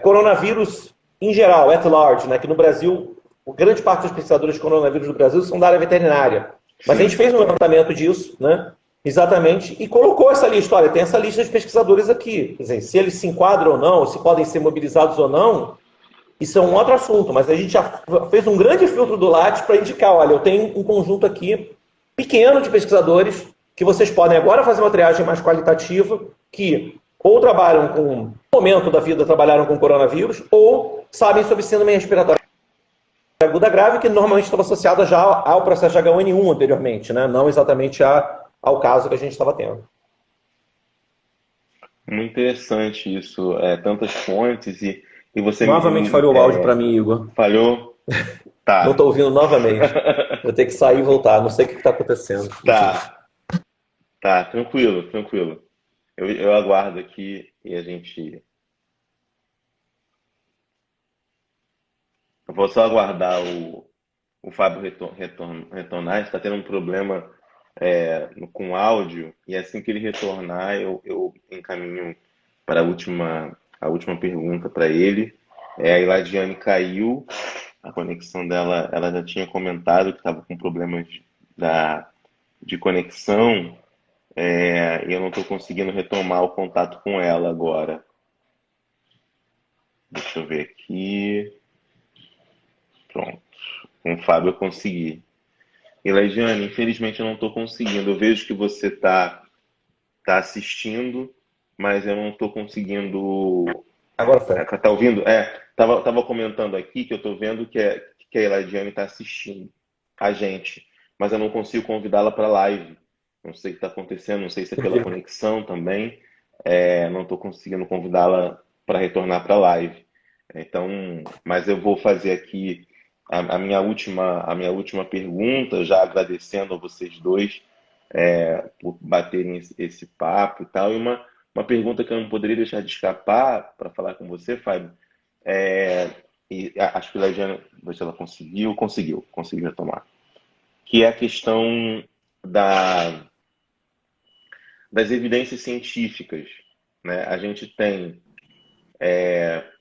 coronavírus em geral, at large, né, que no Brasil... grande parte dos pesquisadores de coronavírus do Brasil são da área veterinária. Mas a gente fez um levantamento disso, né? Exatamente, e colocou essa lista. Olha, tem essa lista de pesquisadores aqui. Quer dizer, se eles se enquadram ou não, se podem ser mobilizados ou não, isso é um outro assunto. Mas a gente já fez um grande filtro do Lattes para indicar, olha, eu tenho um conjunto aqui pequeno de pesquisadores que vocês podem agora fazer uma triagem mais qualitativa, que ou trabalham com, no momento da vida, trabalharam com coronavírus, ou sabem sobre síndrome respiratória aguda grave, que normalmente estava associada já ao processo de H1N1 anteriormente, né? Não exatamente ao caso que a gente estava tendo. Muito interessante isso, tantas fontes e você Novamente falhou o áudio para mim, Igor. falhou? Não Tá, estou ouvindo novamente. Eu tenho que sair e voltar. Não sei o que está acontecendo. tá, tá, tranquilo, tranquilo. Eu aguardo aqui e a gente. Eu vou só aguardar o Fábio retornar. Está tendo um problema com o áudio e assim que ele retornar, eu encaminho para a última pergunta para ele. A Iladiane caiu, a conexão dela, ela já tinha comentado que estava com problemas de conexão, e eu não estou conseguindo retomar o contato com ela agora. Deixa eu ver aqui. Pronto. Com o Fábio eu consegui. Elagiane, infelizmente eu não estou conseguindo. Eu vejo que você tá assistindo, mas eu não estou conseguindo. Agora foi. Tá ouvindo? Tava comentando aqui que eu estou vendo que a Elagiane está assistindo a gente, mas eu não consigo convidá-la para a live. Não sei o que está acontecendo, não sei se é pela conexão também. Não estou conseguindo convidá-la para retornar para a live. Então, mas eu vou fazer aqui a minha última pergunta, já agradecendo a vocês dois por baterem esse papo e tal. E uma pergunta que eu não poderia deixar de escapar para falar com você, Fábio, e acho que a Ladiana, ver se ela conseguiu retomar, que é a questão das evidências científicas, né? A gente tem,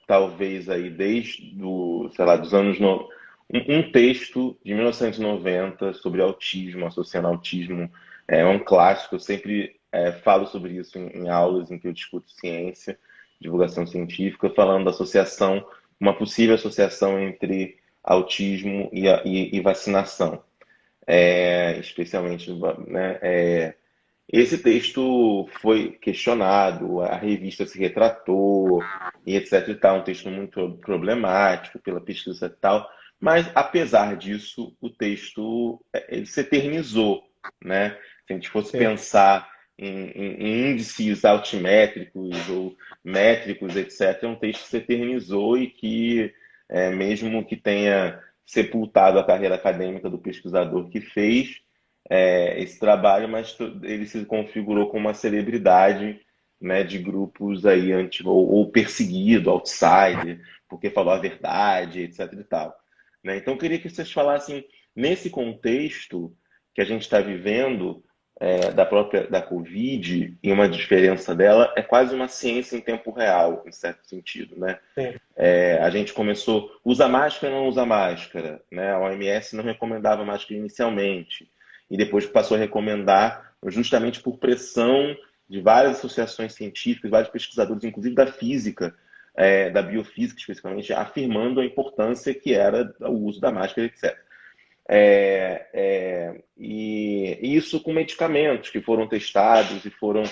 talvez aí desde dos anos um texto de 1990 sobre autismo, associando autismo, é um clássico. Eu sempre falo sobre isso em aulas em que eu discuto ciência, divulgação científica, falando da associação, uma possível associação entre autismo e vacinação, especialmente, né? Esse texto foi questionado, a revista se retratou, e etc. e tal, um texto muito problemático pela pesquisa e tal, mas apesar disso, o texto ele se eternizou, né? Se a gente fosse pensar em índices altimétricos ou métricos, etc., é um texto que se eternizou e que, mesmo que tenha sepultado a carreira acadêmica do pesquisador que fez esse trabalho, mas ele se configurou como uma celebridade, né, de grupos aí ou perseguido, outsider, porque falou a verdade, etc. e tal, né? Então eu queria que vocês falassem nesse contexto que a gente está vivendo, da Covid, e uma diferença dela é quase uma ciência em tempo real, em certo sentido, né? A gente começou, usa máscara ou não usa máscara, né? A OMS não recomendava máscara inicialmente, e depois passou a recomendar justamente por pressão de várias associações científicas, vários pesquisadores, inclusive da física, da biofísica especificamente, afirmando a importância que era o uso da máscara, etc. E isso com medicamentos que foram testados e foram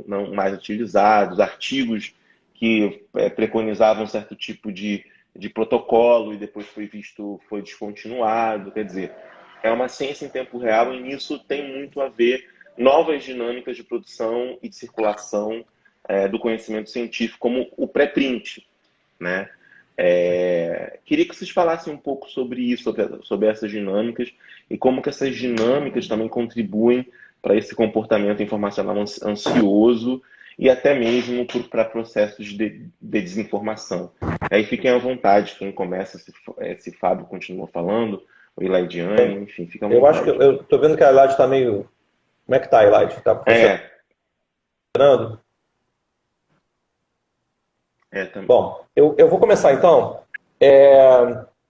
não mais utilizados, artigos que preconizavam um certo tipo de protocolo e depois foi descontinuado. Quer dizer, é uma ciência em tempo real e nisso tem muito a ver novas dinâmicas de produção e de circulação do conhecimento científico, como o pré-print, né? Queria que vocês falassem um pouco sobre isso, sobre essas dinâmicas e como que essas dinâmicas também contribuem para esse comportamento informacional ansioso e até mesmo para processos de desinformação. Aí fiquem à vontade, quem começa, se Fábio continua falando, o Ilaidiane, enfim, fica à vontade. Eu acho que eu estou vendo que a Elaide está meio... Como é que está, Elaide? Está funcionando? Bom, eu vou começar então.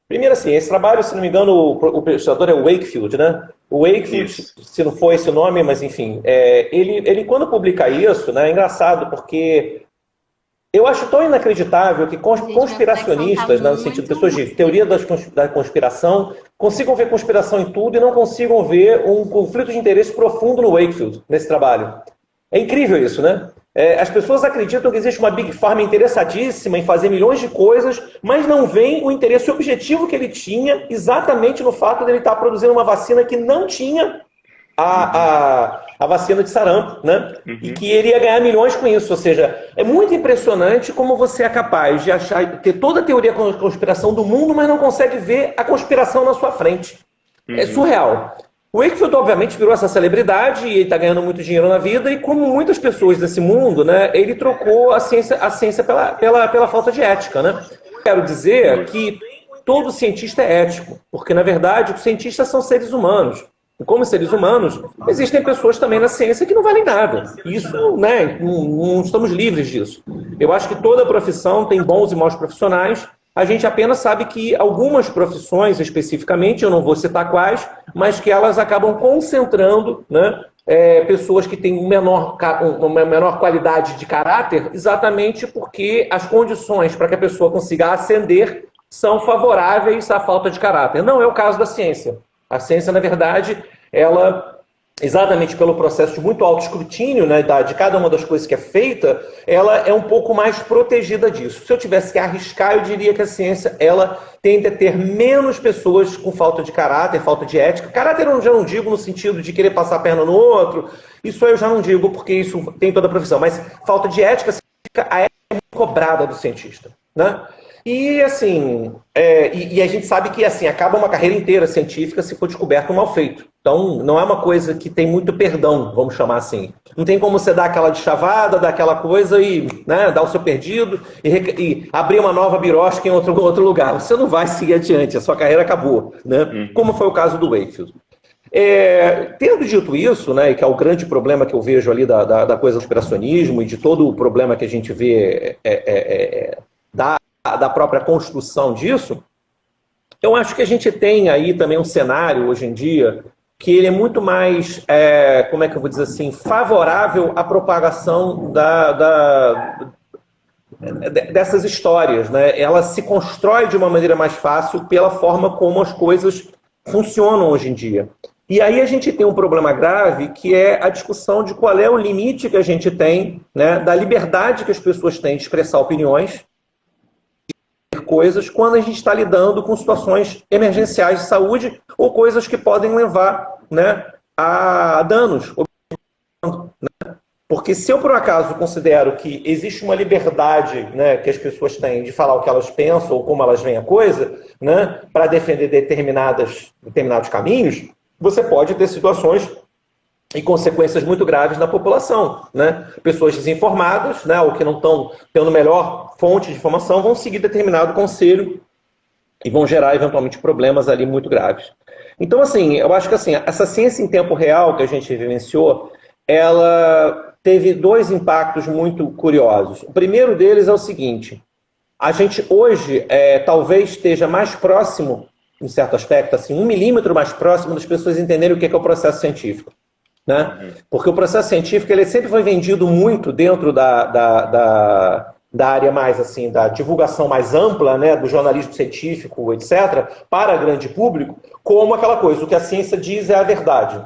Primeiro, assim, esse trabalho, se não me engano, o pesquisador é o Wakefield, né? O Wakefield, se não for esse o nome, mas enfim, ele quando publica isso, né, é engraçado, porque eu acho tão inacreditável que conspiracionistas, né, no sentido de pessoas de teoria da conspiração, consigam ver conspiração em tudo e não consigam ver um conflito de interesse profundo no Wakefield, nesse trabalho. É incrível isso, né? As pessoas acreditam que existe uma Big Pharma interessadíssima em fazer milhões de coisas, mas não veem o interesse objetivo que ele tinha exatamente no fato de ele estar produzindo uma vacina que não tinha a vacina de sarampo, né? E que ele ia ganhar milhões com isso. Ou seja, é muito impressionante como você é capaz de ter toda a teoria da conspiração do mundo, mas não consegue ver a conspiração na sua frente. É surreal. O Wakefield, obviamente, virou essa celebridade e ele está ganhando muito dinheiro na vida, e como muitas pessoas desse mundo, né, ele trocou a ciência pela falta de ética, né? Quero dizer que todo cientista é ético, porque, na verdade, os cientistas são seres humanos. E como seres humanos, existem pessoas também na ciência que não valem nada. Isso, né, não estamos livres disso. Eu acho que toda profissão tem bons e maus profissionais. A gente apenas sabe que algumas profissões, especificamente, eu não vou citar quais, mas que elas acabam concentrando, né, pessoas que têm uma menor qualidade de caráter, exatamente porque as condições para que a pessoa consiga ascender são favoráveis à falta de caráter. Não é o caso da ciência. A ciência, na verdade, ela, exatamente pelo processo de muito alto escrutínio, né, de cada uma das coisas que é feita, ela é um pouco mais protegida disso. Se eu tivesse que arriscar, eu diria que a ciência ela tende a ter menos pessoas com falta de caráter, falta de ética. Caráter eu já não digo no sentido de querer passar a perna no outro, isso eu já não digo porque isso tem toda a profissão, mas falta de ética, a ética é muito cobrada do cientista, né? E assim, a gente sabe que assim, acaba uma carreira inteira científica se for descoberto um mal feito. Então, não é uma coisa que tem muito perdão, vamos chamar assim. Não tem como você dar aquela de chavada, dar aquela coisa e, né, dar o seu perdido e abrir uma nova birosca em outro lugar. Você não vai seguir adiante, a sua carreira acabou, né? Como foi o caso do Wakefield. Tendo dito isso, né, que é o grande problema que eu vejo ali da coisa do conspiracionismo e de todo o problema que a gente vê da própria construção disso, eu acho que a gente tem aí também um cenário hoje em dia que ele é muito mais, como é que eu vou dizer assim, favorável à propagação dessas histórias, né? Ela se constrói de uma maneira mais fácil pela forma como as coisas funcionam hoje em dia. E aí a gente tem um problema grave, que é a discussão de qual é o limite que a gente tem, né, da liberdade que as pessoas têm de expressar opiniões, coisas, quando a gente está lidando com situações emergenciais de saúde ou coisas que podem levar, né, a danos. Né? Porque se eu, por acaso, considero que existe uma liberdade, né, que as pessoas têm de falar o que elas pensam ou como elas veem a coisa, né, para defender determinados caminhos, você pode ter situações e consequências muito graves na população, né? Pessoas desinformadas, né, ou que não estão tendo melhor fonte de informação, vão seguir determinado conselho e vão gerar, eventualmente, problemas ali muito graves. Então, assim, eu acho que assim, essa ciência em tempo real que a gente vivenciou, ela teve dois impactos muito curiosos. O primeiro deles é o seguinte: a gente hoje talvez esteja mais próximo, em certo aspecto, assim, 1 milímetro mais próximo das pessoas entenderem o que é o processo científico. Né? Porque o processo científico ele sempre foi vendido muito dentro da área mais assim, da divulgação mais ampla, né, do jornalismo científico, etc., para grande público, como aquela coisa, o que a ciência diz é a verdade,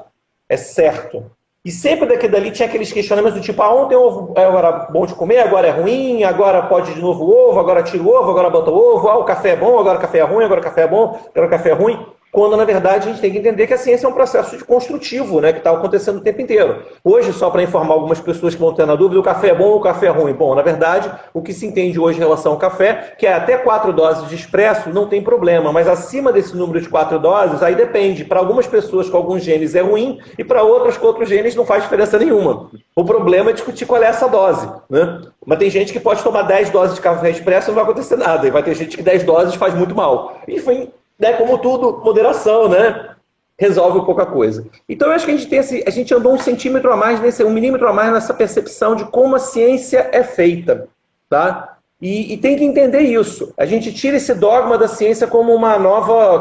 é certo. E sempre dali tinha aqueles questionamentos do tipo, ontem o ovo era bom de comer, agora é ruim, agora pode de novo o ovo, agora tira o ovo, agora bota o ovo, o café é bom, agora o café é ruim, agora o café é bom, agora o café é ruim. Quando, na verdade, a gente tem que entender que a ciência é um processo construtivo, né, que está acontecendo o tempo inteiro. Hoje, só para informar algumas pessoas que vão ter na dúvida, o café é bom ou o café é ruim? Bom, na verdade, o que se entende hoje em relação ao café, que é até 4 doses de expresso, não tem problema, mas acima desse número de 4 doses, aí depende. Para algumas pessoas com alguns genes é ruim e para outras com outros genes não faz diferença nenhuma. O problema é discutir qual é essa dose, né? Mas tem gente que pode tomar 10 doses de café expresso e não vai acontecer nada, e vai ter gente que 10 doses faz muito mal. Enfim, né, como tudo, moderação, né? Resolve pouca coisa. Então eu acho que a gente andou 1 centímetro a mais, 1 milímetro a mais nessa percepção de como a ciência é feita, tá? E tem que entender isso. A gente tira esse dogma da ciência como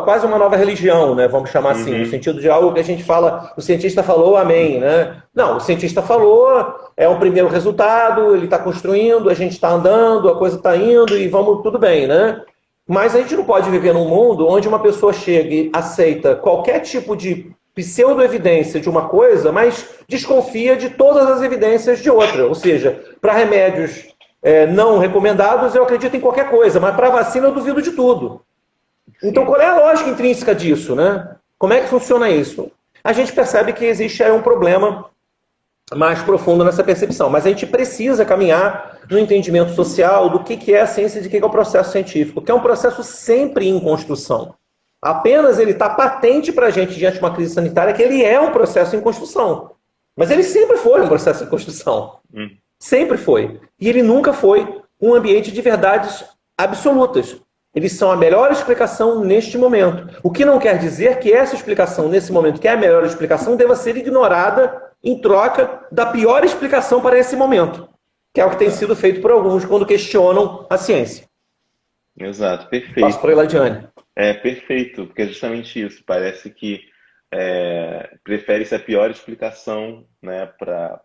quase uma nova religião, né? Vamos chamar assim, no sentido de algo que a gente fala, o cientista falou, amém, né? Não, o cientista falou, é um primeiro resultado, ele está construindo, a gente está andando, a coisa está indo e vamos, tudo bem, né? Mas a gente não pode viver num mundo onde uma pessoa chega e aceita qualquer tipo de pseudo-evidência de uma coisa, mas desconfia de todas as evidências de outra. Ou seja, para remédios não recomendados, eu acredito em qualquer coisa, mas para vacina eu duvido de tudo. Então, qual é a lógica intrínseca disso, né? Como é que funciona isso? a gente percebe que existe aí um problema mais profundo nessa percepção. Mas a gente precisa caminhar no entendimento social do que é a ciência e de que é o processo científico, que é um processo sempre em construção. Apenas ele está patente para a gente diante de uma crise sanitária que ele é um processo em construção. Mas ele sempre foi um processo em construção. Sempre foi. E ele nunca foi um ambiente de verdades absolutas. Eles são a melhor explicação neste momento. O que não quer dizer que essa explicação, nesse momento, que é a melhor explicação, deva ser ignorada em troca da pior explicação para esse momento, que é o que tem sido feito por alguns quando questionam a ciência. Exato, perfeito. Passo para a Eladiane. Perfeito, porque é justamente isso. Parece que prefere-se a pior explicação, né, para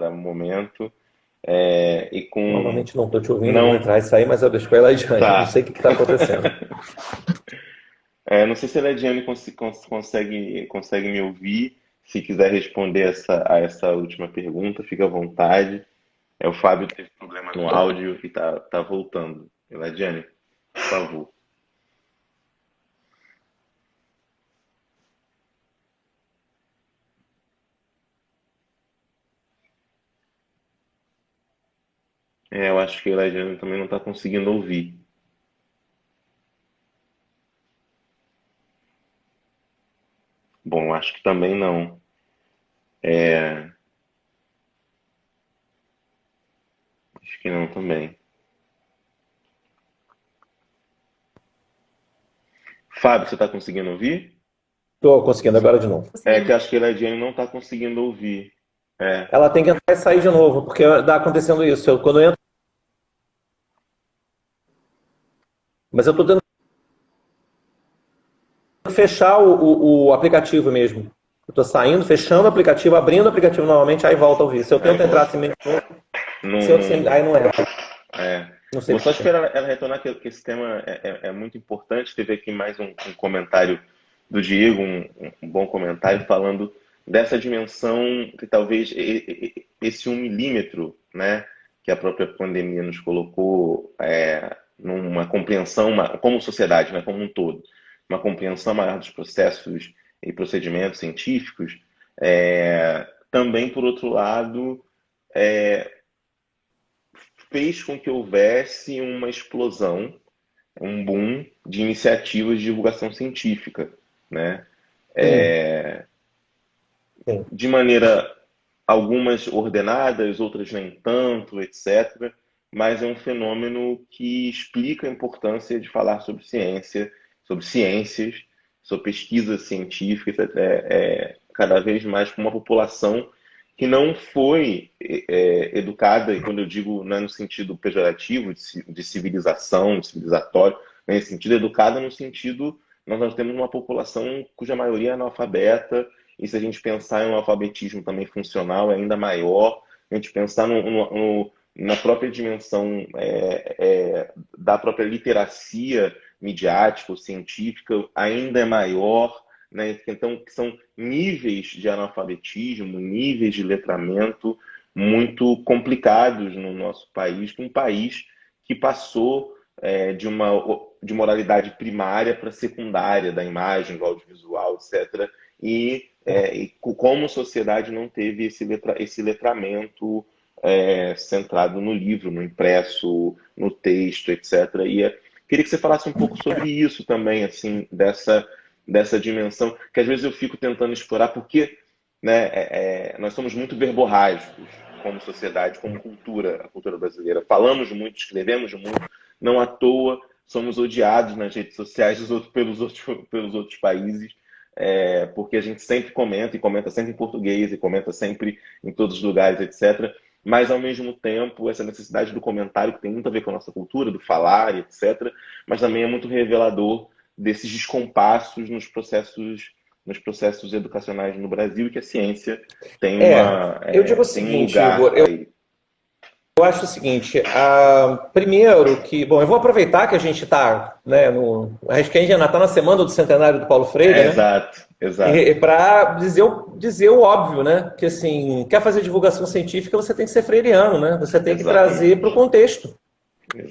o momento. E com... Novamente não estou te ouvindo, vou entrar e sair, mas eu deixo para a Eladiane. Tá. Não sei o que está acontecendo. Não sei se a Eladiane consegue me ouvir. Se quiser responder a essa última pergunta, fica à vontade. O Fábio teve problema no áudio e tá voltando. Eladiane, por favor. Eu acho que a Eladiane também não está conseguindo ouvir. Bom, acho que também não. Acho que não também. Fábio, você está conseguindo ouvir? Estou conseguindo agora de novo. Que eu acho que a Eladiane não está conseguindo ouvir. Ela tem que entrar e sair de novo, porque está acontecendo isso. Quando eu entro... Mas eu estou tentando fechar o aplicativo mesmo. Eu estou saindo, fechando o aplicativo, abrindo o aplicativo novamente, aí volta a ouvir. Se eu tento entrar assim mesmo, aí não é. Não sei. Vou só esperar ela retornar, que esse tema é muito importante. Teve aqui mais um comentário do Diego, um bom comentário, falando dessa dimensão que talvez esse 1 milímetro, né, que a própria pandemia nos colocou numa compreensão, como sociedade, né, como um todo, uma compreensão maior dos processos e procedimentos científicos, também, por outro lado, fez com que houvesse uma explosão, um boom de iniciativas de divulgação científica, né? De maneira, algumas ordenadas, outras nem tanto, etc. Mas é um fenômeno que explica a importância de falar sobre ciência, sobre ciências, sobre pesquisas científicas, cada vez mais com uma população que não foi educada, e quando eu digo não é no sentido pejorativo, de civilização, de civilizatório, nesse sentido, educada no sentido, nós temos uma população cuja maioria é analfabeta, e se a gente pensar em um alfabetismo também funcional, é ainda maior, a gente pensar na própria dimensão da própria literacia midiática ou científica, ainda é maior, né? Então, são níveis de analfabetismo, níveis de letramento muito complicados no nosso país, um país que passou de moralidade primária para secundária da imagem, do audiovisual, etc. E como sociedade não teve esse letramento centrado no livro, no impresso, no texto, etc. E queria que você falasse um pouco sobre isso também, assim, dessa dimensão, que às vezes eu fico tentando explorar, porque, né, nós somos muito verborrágicos como sociedade, como cultura, a cultura brasileira. Falamos muito, escrevemos muito, não à toa somos odiados nas redes sociais pelos outros países, porque a gente sempre comenta, e comenta sempre em português, e comenta sempre em todos os lugares, etc. Mas, ao mesmo tempo, essa necessidade do comentário, que tem muito a ver com a nossa cultura, do falar, etc., mas também é muito revelador desses descompassos nos processos educacionais no Brasil, e que a ciência tem eu digo o seguinte, Igor, eu acho o seguinte, primeiro que, bom, eu vou aproveitar que a gente está, né, acho que a gente ainda está na semana do centenário do Paulo Freire, né? Exato. Para dizer o óbvio, né? Que, assim, quer fazer divulgação científica, você tem que ser freiriano, né? Você tem que trazer para o contexto.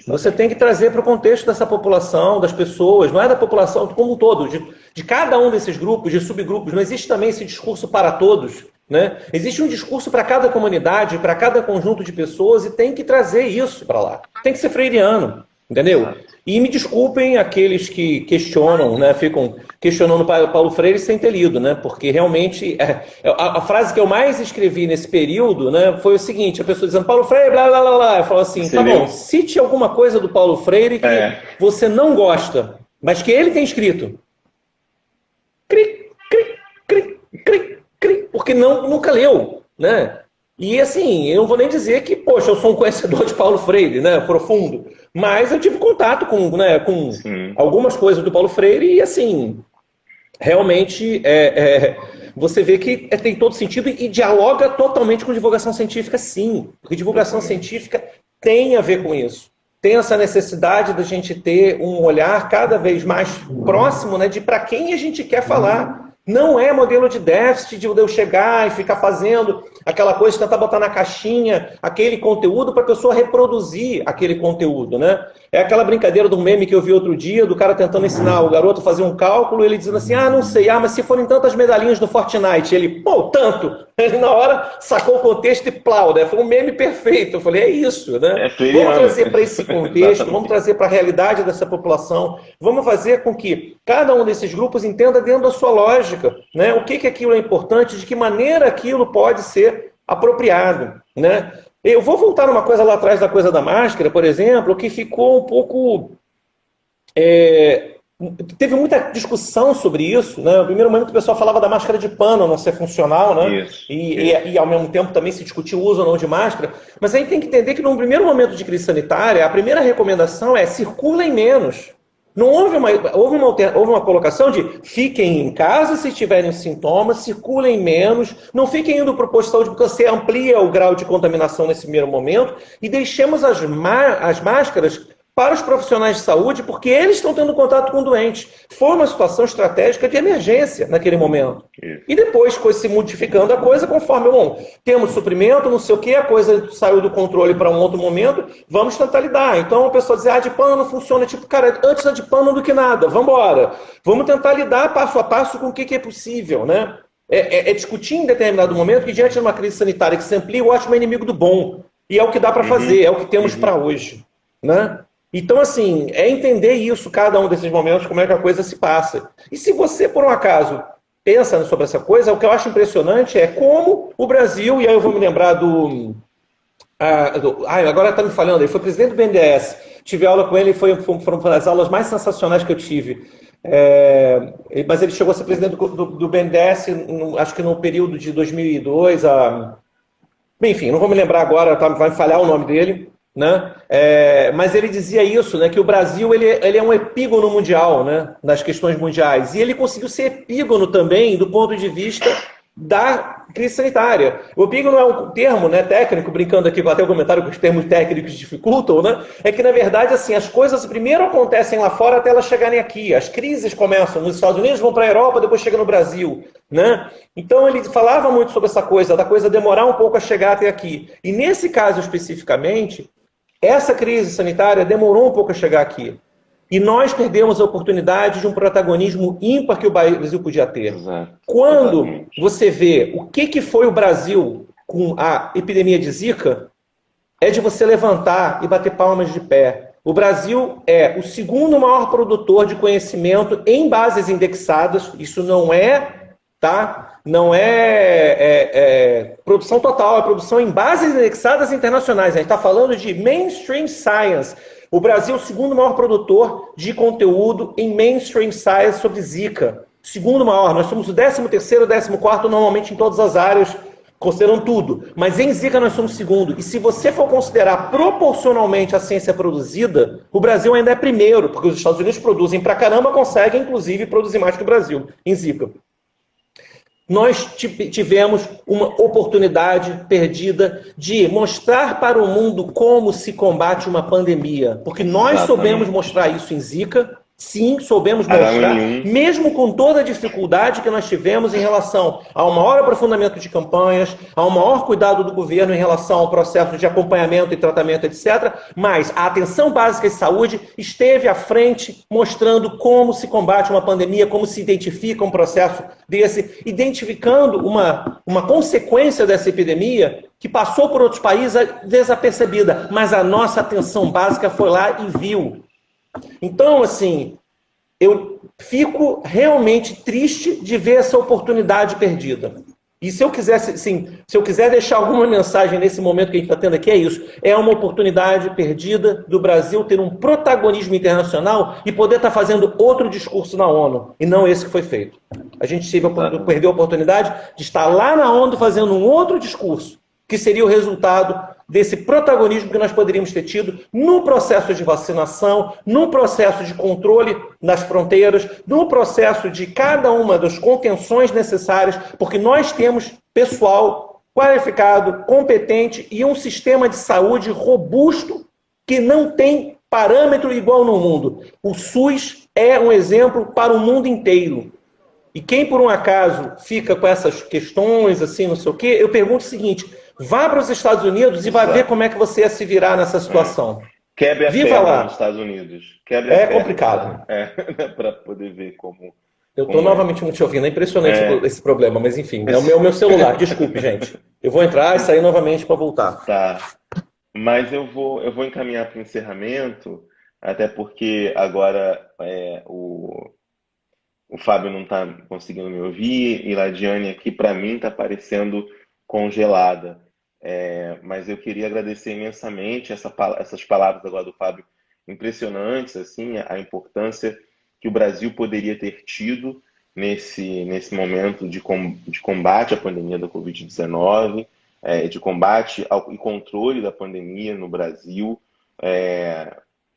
Você tem que trazer para o contexto dessa população, das pessoas, não é da população como um todo. de cada um desses grupos, de subgrupos, não existe também esse discurso para todos, né? Existe um discurso para cada comunidade, para cada conjunto de pessoas, e tem que trazer isso para lá. Tem que ser freiriano, entendeu? E me desculpem aqueles que questionam, né, ficam questionando Paulo Freire sem ter lido, né, porque realmente a frase que eu mais escrevi nesse período, né, foi o seguinte: a pessoa dizendo Paulo Freire, blá blá blá blá, eu falo assim, tá bom, cite alguma coisa do Paulo Freire que você não gosta, mas que ele tem escrito. Cri, cri, cri, cri, cri, porque nunca leu, né? E assim, eu não vou nem dizer que, poxa, eu sou um conhecedor de Paulo Freire, né, profundo, mas eu tive contato com, né, com algumas coisas do Paulo Freire e, assim, realmente você vê que tem todo sentido e dialoga totalmente com divulgação científica, sim, porque divulgação científica tem a ver com isso. Tem essa necessidade da gente ter um olhar cada vez mais próximo, né, de para quem a gente quer falar. Não é modelo de déficit de eu chegar e ficar fazendo aquela coisa de tentar botar na caixinha aquele conteúdo para a pessoa reproduzir aquele conteúdo, né? É aquela brincadeira do meme que eu vi outro dia, do cara tentando ensinar o garoto a fazer um cálculo, ele dizendo assim, não sei, mas se forem tantas medalhinhas do Fortnite, ele, pô, tanto! Ele na hora sacou o contexto e plau, né? Foi um meme perfeito. Eu falei, é isso, né? Vamos trazer para esse contexto, vamos trazer para a realidade dessa população, vamos fazer com que cada um desses grupos entenda dentro da sua lógica, né? O que aquilo é importante, de que maneira aquilo pode ser apropriado, né? Eu vou voltar numa coisa lá atrás da coisa da máscara, por exemplo, que ficou um pouco... Teve muita discussão sobre isso, né? No primeiro momento o pessoal falava da máscara de pano não ser funcional, né? Isso. E ao mesmo tempo também se discutiu o uso ou não de máscara. Mas aí tem que entender que num primeiro momento de crise sanitária, a primeira recomendação é circulem menos. Não houve uma colocação de fiquem em casa se tiverem sintomas, circulem menos, não fiquem indo para o posto de saúde porque você amplia o grau de contaminação nesse primeiro momento e deixemos as máscaras para os profissionais de saúde porque eles estão tendo contato com doentes. Foi uma situação estratégica de emergência naquele momento. E depois foi se modificando a coisa conforme, temos suprimento, não sei o que, a coisa saiu do controle para um outro momento, vamos tentar lidar. Então a pessoa diz, de pano não funciona, tipo, cara, antes de pano do que nada, vamos embora. Vamos tentar lidar passo a passo com o que é possível, né? Discutir em determinado momento que diante de uma crise sanitária que se amplia, o ótimo é inimigo do bom. E é o que dá para fazer, é o que temos para hoje, né? Então, assim, entender isso, cada um desses momentos, como é que a coisa se passa. E se você, por um acaso, pensa sobre essa coisa, o que eu acho impressionante é como o Brasil, e aí eu vou me lembrar agora está me falhando, ele foi presidente do BNDES, tive aula com ele, foram uma das aulas mais sensacionais que eu tive. Mas ele chegou a ser presidente do BNDES, acho que no período de 2002 Enfim, não vou me lembrar agora, vai falhar o nome dele. Né? Mas ele dizia isso, né, que o Brasil ele é um epígono mundial, né, nas questões mundiais, e ele conseguiu ser epígono também do ponto de vista da crise sanitária. O epígono é um termo, né, técnico, brincando aqui com até o comentário que os termos técnicos dificultam, né, é que na verdade assim, as coisas primeiro acontecem lá fora até elas chegarem aqui, as crises começam nos Estados Unidos, vão para a Europa, depois chega no Brasil, né? Então ele falava muito sobre essa coisa, da coisa demorar um pouco a chegar até aqui, e nesse caso especificamente, essa crise sanitária demorou um pouco a chegar aqui. E nós perdemos a oportunidade de um protagonismo ímpar que o Brasil podia ter. Quando você vê o que foi o Brasil com a epidemia de Zika, é de você levantar e bater palmas de pé. O Brasil é o segundo maior produtor de conhecimento em bases indexadas. Isso não não é produção total, é produção em bases indexadas internacionais. A gente está falando de mainstream science. O Brasil é o segundo maior produtor de conteúdo em mainstream science sobre Zika. Segundo maior, nós somos o 13º, 14º normalmente em todas as áreas, considerando tudo. Mas em Zika nós somos segundo. E se você for considerar proporcionalmente a ciência produzida, o Brasil ainda é primeiro, porque os Estados Unidos produzem pra caramba, conseguem inclusive produzir mais que o Brasil em Zika. Nós tivemos uma oportunidade perdida de mostrar para o mundo como se combate uma pandemia. Porque nós soubemos mostrar isso em Zika, Sim, soubemos mostrar, H1N1. mesmo com toda a dificuldade que nós tivemos em relação ao maior aprofundamento de campanhas, ao maior cuidado do governo em relação ao processo de acompanhamento e tratamento, etc. Mas a atenção básica de saúde esteve à frente, mostrando como se combate uma pandemia, como se identifica um processo desse, identificando uma consequência dessa epidemia que passou por outros países desapercebida, mas a nossa atenção básica foi lá e viu. Então, assim, eu fico realmente triste de ver essa oportunidade perdida. E se eu quisesse, sim, se eu quiser deixar alguma mensagem nesse momento que a gente está tendo aqui, é isso. É uma oportunidade perdida do Brasil ter um protagonismo internacional e poder estar fazendo outro discurso na ONU, e não esse que foi feito. A gente perdeu a oportunidade de estar lá na ONU fazendo um outro discurso, que seria o resultado desse protagonismo que nós poderíamos ter tido no processo de vacinação, no processo de controle nas fronteiras, no processo de cada uma das contenções necessárias, porque nós temos pessoal qualificado, competente e um sistema de saúde robusto que não tem parâmetro igual no mundo. O SUS é um exemplo para o mundo inteiro. E quem, por um acaso, fica com essas questões, assim, não sei o quê, eu pergunto o seguinte: vá para os Estados Unidos e vai ver como é que você ia se virar nessa situação. Quebre a Viva perna lá. nos Estados Unidos. Quebre a É perna. complicado. Para poder ver como... Eu estou novamente não te ouvindo. É impressionante esse problema, mas enfim, é o meu celular. Desculpe, gente. Eu vou entrar e sair novamente para voltar. Tá. Mas eu vou encaminhar para o encerramento, até porque agora o Fábio não está conseguindo me ouvir, e Ladiane aqui, para mim, está parecendo congelada. Mas eu queria agradecer imensamente essas palavras agora do Fábio, impressionantes, assim, a importância que o Brasil poderia ter tido nesse momento de combate à pandemia da Covid-19, de combate e controle da pandemia no Brasil.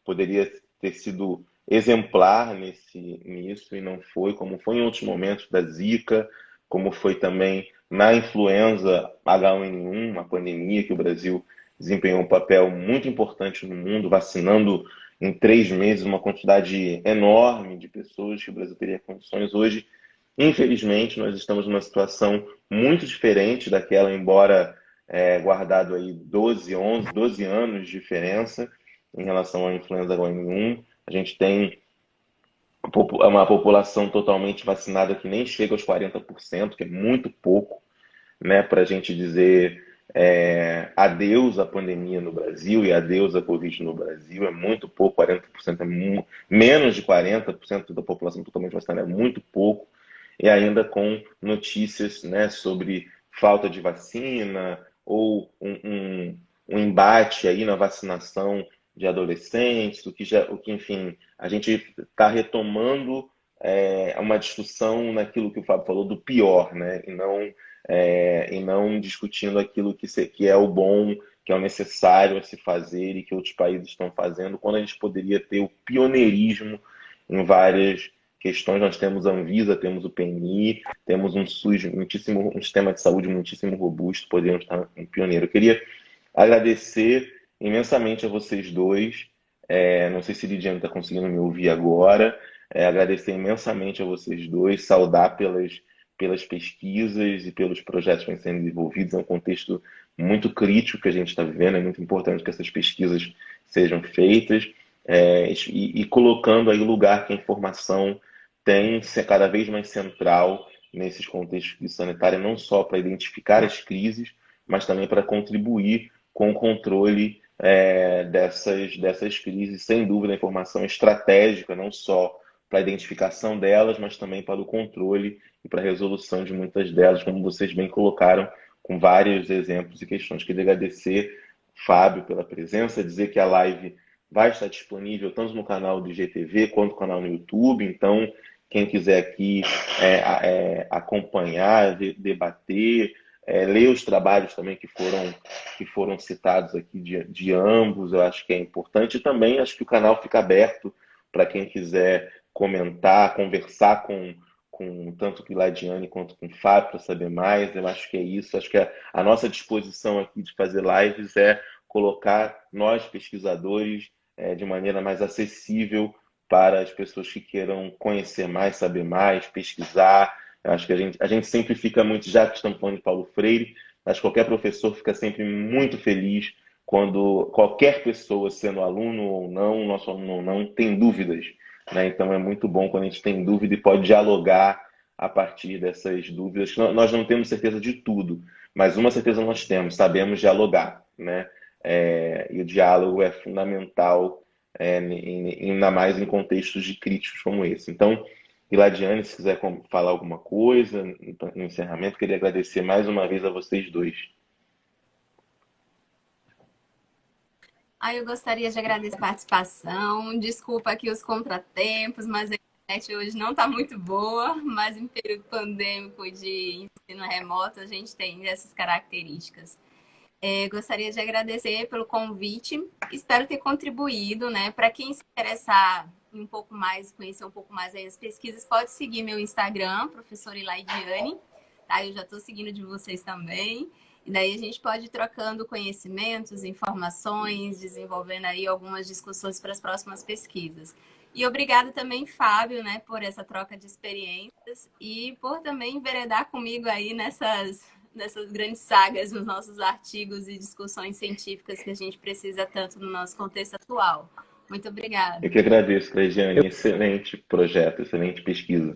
Poderia ter sido exemplar nisso e não foi, como foi em outros momentos da Zika, como foi também na influenza H1N1, uma pandemia que o Brasil desempenhou um papel muito importante no mundo, vacinando em 3 meses uma quantidade enorme de pessoas que o Brasil teria condições. Hoje, infelizmente, nós estamos numa situação muito diferente daquela, embora guardado aí 12 anos de diferença em relação à influenza H1N1. A gente tem uma população totalmente vacinada que nem chega aos 40%, que é muito pouco, né, para a gente dizer adeus à pandemia no Brasil e adeus à Covid no Brasil. É muito pouco, 40% menos de 40% da população totalmente vacinada, é muito pouco, e ainda com notícias, né, sobre falta de vacina ou um embate aí na vacinação de adolescentes, o que enfim, a gente está retomando uma discussão naquilo que o Fábio falou do pior, né? E não discutindo aquilo que é o bom, que é o necessário a se fazer e que outros países estão fazendo, quando a gente poderia ter o pioneirismo em várias questões. Nós temos a Anvisa, temos o PNI, temos um SUS um sistema de saúde muitíssimo robusto, poderíamos estar um pioneiro. Eu queria agradecer imensamente a vocês dois. Não sei se Lidiane está conseguindo me ouvir agora. Agradecer imensamente a vocês dois, saudar pelas pesquisas e pelos projetos que vêm sendo desenvolvidos. É um contexto muito crítico que a gente está vivendo, é muito importante que essas pesquisas sejam feitas, e colocando aí o lugar que a informação tem ser cada vez mais central nesses contextos de sanitária, não só para identificar as crises, mas também para contribuir com o controle dessas crises. Sem dúvida, a informação é estratégica, não só para a identificação delas, mas também para o controle e para a resolução de muitas delas, como vocês bem colocaram, com vários exemplos e questões. Queria agradecer, Fábio, pela presença, dizer que a live vai estar disponível tanto no canal do IGTV quanto no canal no YouTube. Então, quem quiser aqui acompanhar, debater, ler os trabalhos também que foram citados aqui de ambos, eu acho que é importante. E também acho que o canal fica aberto para quem quiser comentar, conversar com tanto com Ladiane quanto com o Fábio para saber mais. Eu acho que é isso. Acho que a nossa disposição aqui de fazer lives é colocar nós, pesquisadores, de maneira mais acessível para as pessoas que queiram conhecer mais, saber mais, pesquisar. Eu acho que a gente sempre fica muito, já que estamos falando de Paulo Freire, acho que qualquer professor fica sempre muito feliz quando qualquer pessoa, sendo aluno ou não, nosso aluno ou não, tem dúvidas, né? Então é muito bom quando a gente tem dúvida e pode dialogar a partir dessas dúvidas. Nós não temos certeza de tudo, mas uma certeza nós temos, sabemos dialogar, né? E o diálogo é fundamental, ainda mais em contextos de críticos como esse. Então, Iladiane, se quiser falar alguma coisa no encerramento, queria agradecer mais uma vez a vocês dois. Eu gostaria de agradecer a participação. Desculpa aqui os contratempos, mas a internet hoje não está muito boa, mas em período pandêmico de ensino remoto a gente tem essas características. Gostaria de agradecer pelo convite. Espero ter contribuído, né? Para quem se interessar um pouco mais, conhecer um pouco mais aí as pesquisas, pode seguir meu Instagram, professora Ilaidiane. Tá? Eu já estou seguindo de vocês também. E daí a gente pode ir trocando conhecimentos, informações, desenvolvendo aí algumas discussões para as próximas pesquisas. E obrigada também, Fábio, né, por essa troca de experiências e por também enveredar comigo aí nessas grandes sagas nos nossos artigos e discussões científicas que a gente precisa tanto no nosso contexto atual. Muito obrigada. Eu que agradeço, Regiane. Excelente projeto, excelente pesquisa.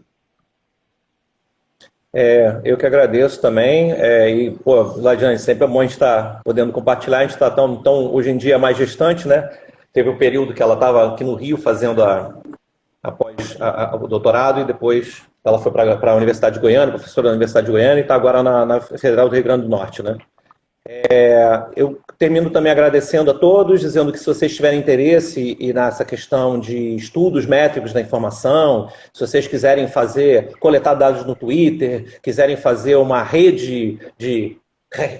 Eu que agradeço também. Ladiane, sempre é bom a gente estar podendo compartilhar. A gente está tão, hoje em dia, mais distante, né? Teve um período que ela estava aqui no Rio fazendo o doutorado e depois ela foi para a Universidade de Goiânia, professora da Universidade de Goiânia, e está agora na Federal do Rio Grande do Norte, né? Eu termino também agradecendo a todos, dizendo que se vocês tiverem interesse nessa questão de estudos métricos da informação, se vocês quiserem coletar dados no Twitter, quiserem fazer uma rede de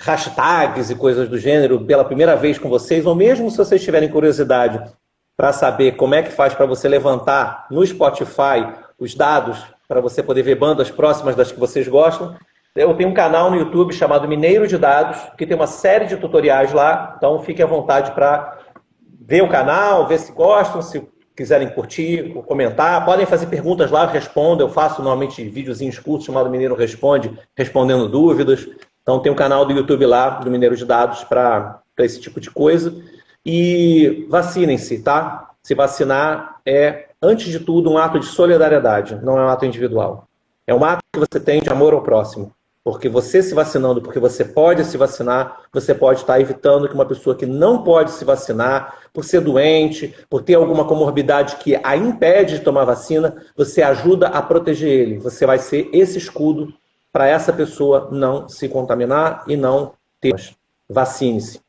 hashtags e coisas do gênero pela primeira vez com vocês, ou mesmo se vocês tiverem curiosidade para saber como é que faz para você levantar no Spotify os dados para você poder ver bandas próximas das que vocês gostam, eu tenho um canal no YouTube chamado Mineiro de Dados, que tem uma série de tutoriais lá, então fiquem à vontade para ver o canal, ver se gostam, se quiserem curtir, comentar, podem fazer perguntas lá, eu respondo, eu faço normalmente videozinhos curtos chamado Mineiro Responde, respondendo dúvidas, então tem um canal do YouTube lá, do Mineiro de Dados, para esse tipo de coisa, e vacinem-se, tá? Se vacinar é, antes de tudo, um ato de solidariedade, não é um ato individual, é um ato que você tem de amor ao próximo. Porque você se vacinando, porque você pode se vacinar, você pode estar evitando que uma pessoa que não pode se vacinar, por ser doente, por ter alguma comorbidade que a impede de tomar vacina, você ajuda a proteger ele. Você vai ser esse escudo para essa pessoa não se contaminar e não ter. Vacine-se.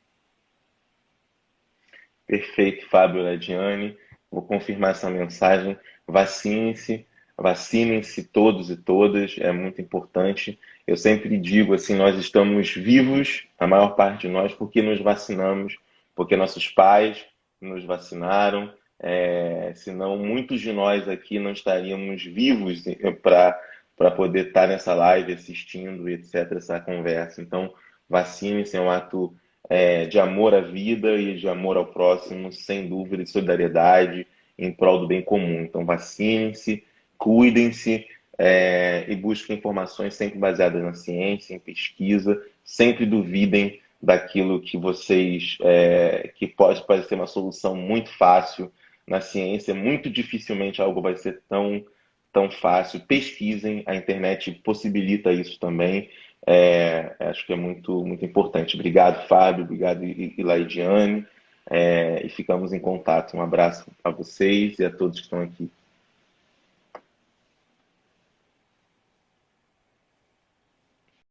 Perfeito, Fábio Ladiane. Vou confirmar essa mensagem. Vacine-se. Vacinem-se todos e todas, é muito importante. Eu sempre digo assim, nós estamos vivos, a maior parte de nós, porque nos vacinamos, porque nossos pais nos vacinaram, senão muitos de nós aqui não estaríamos vivos para poder estar nessa live assistindo, etc., essa conversa. Então, vacinem-se, é um ato de amor à vida e de amor ao próximo, sem dúvida, de solidariedade, em prol do bem comum. Então, vacinem-se, cuidem-se e busquem informações sempre baseadas na ciência, em pesquisa. Sempre duvidem daquilo que vocês... que pode ser uma solução muito fácil na ciência. Muito dificilmente algo vai ser tão fácil. Pesquisem, a internet possibilita isso também. Acho que é muito, muito importante. Obrigado, Fábio. Obrigado, Ilaidiane. E ficamos em contato. Um abraço a vocês e a todos que estão aqui.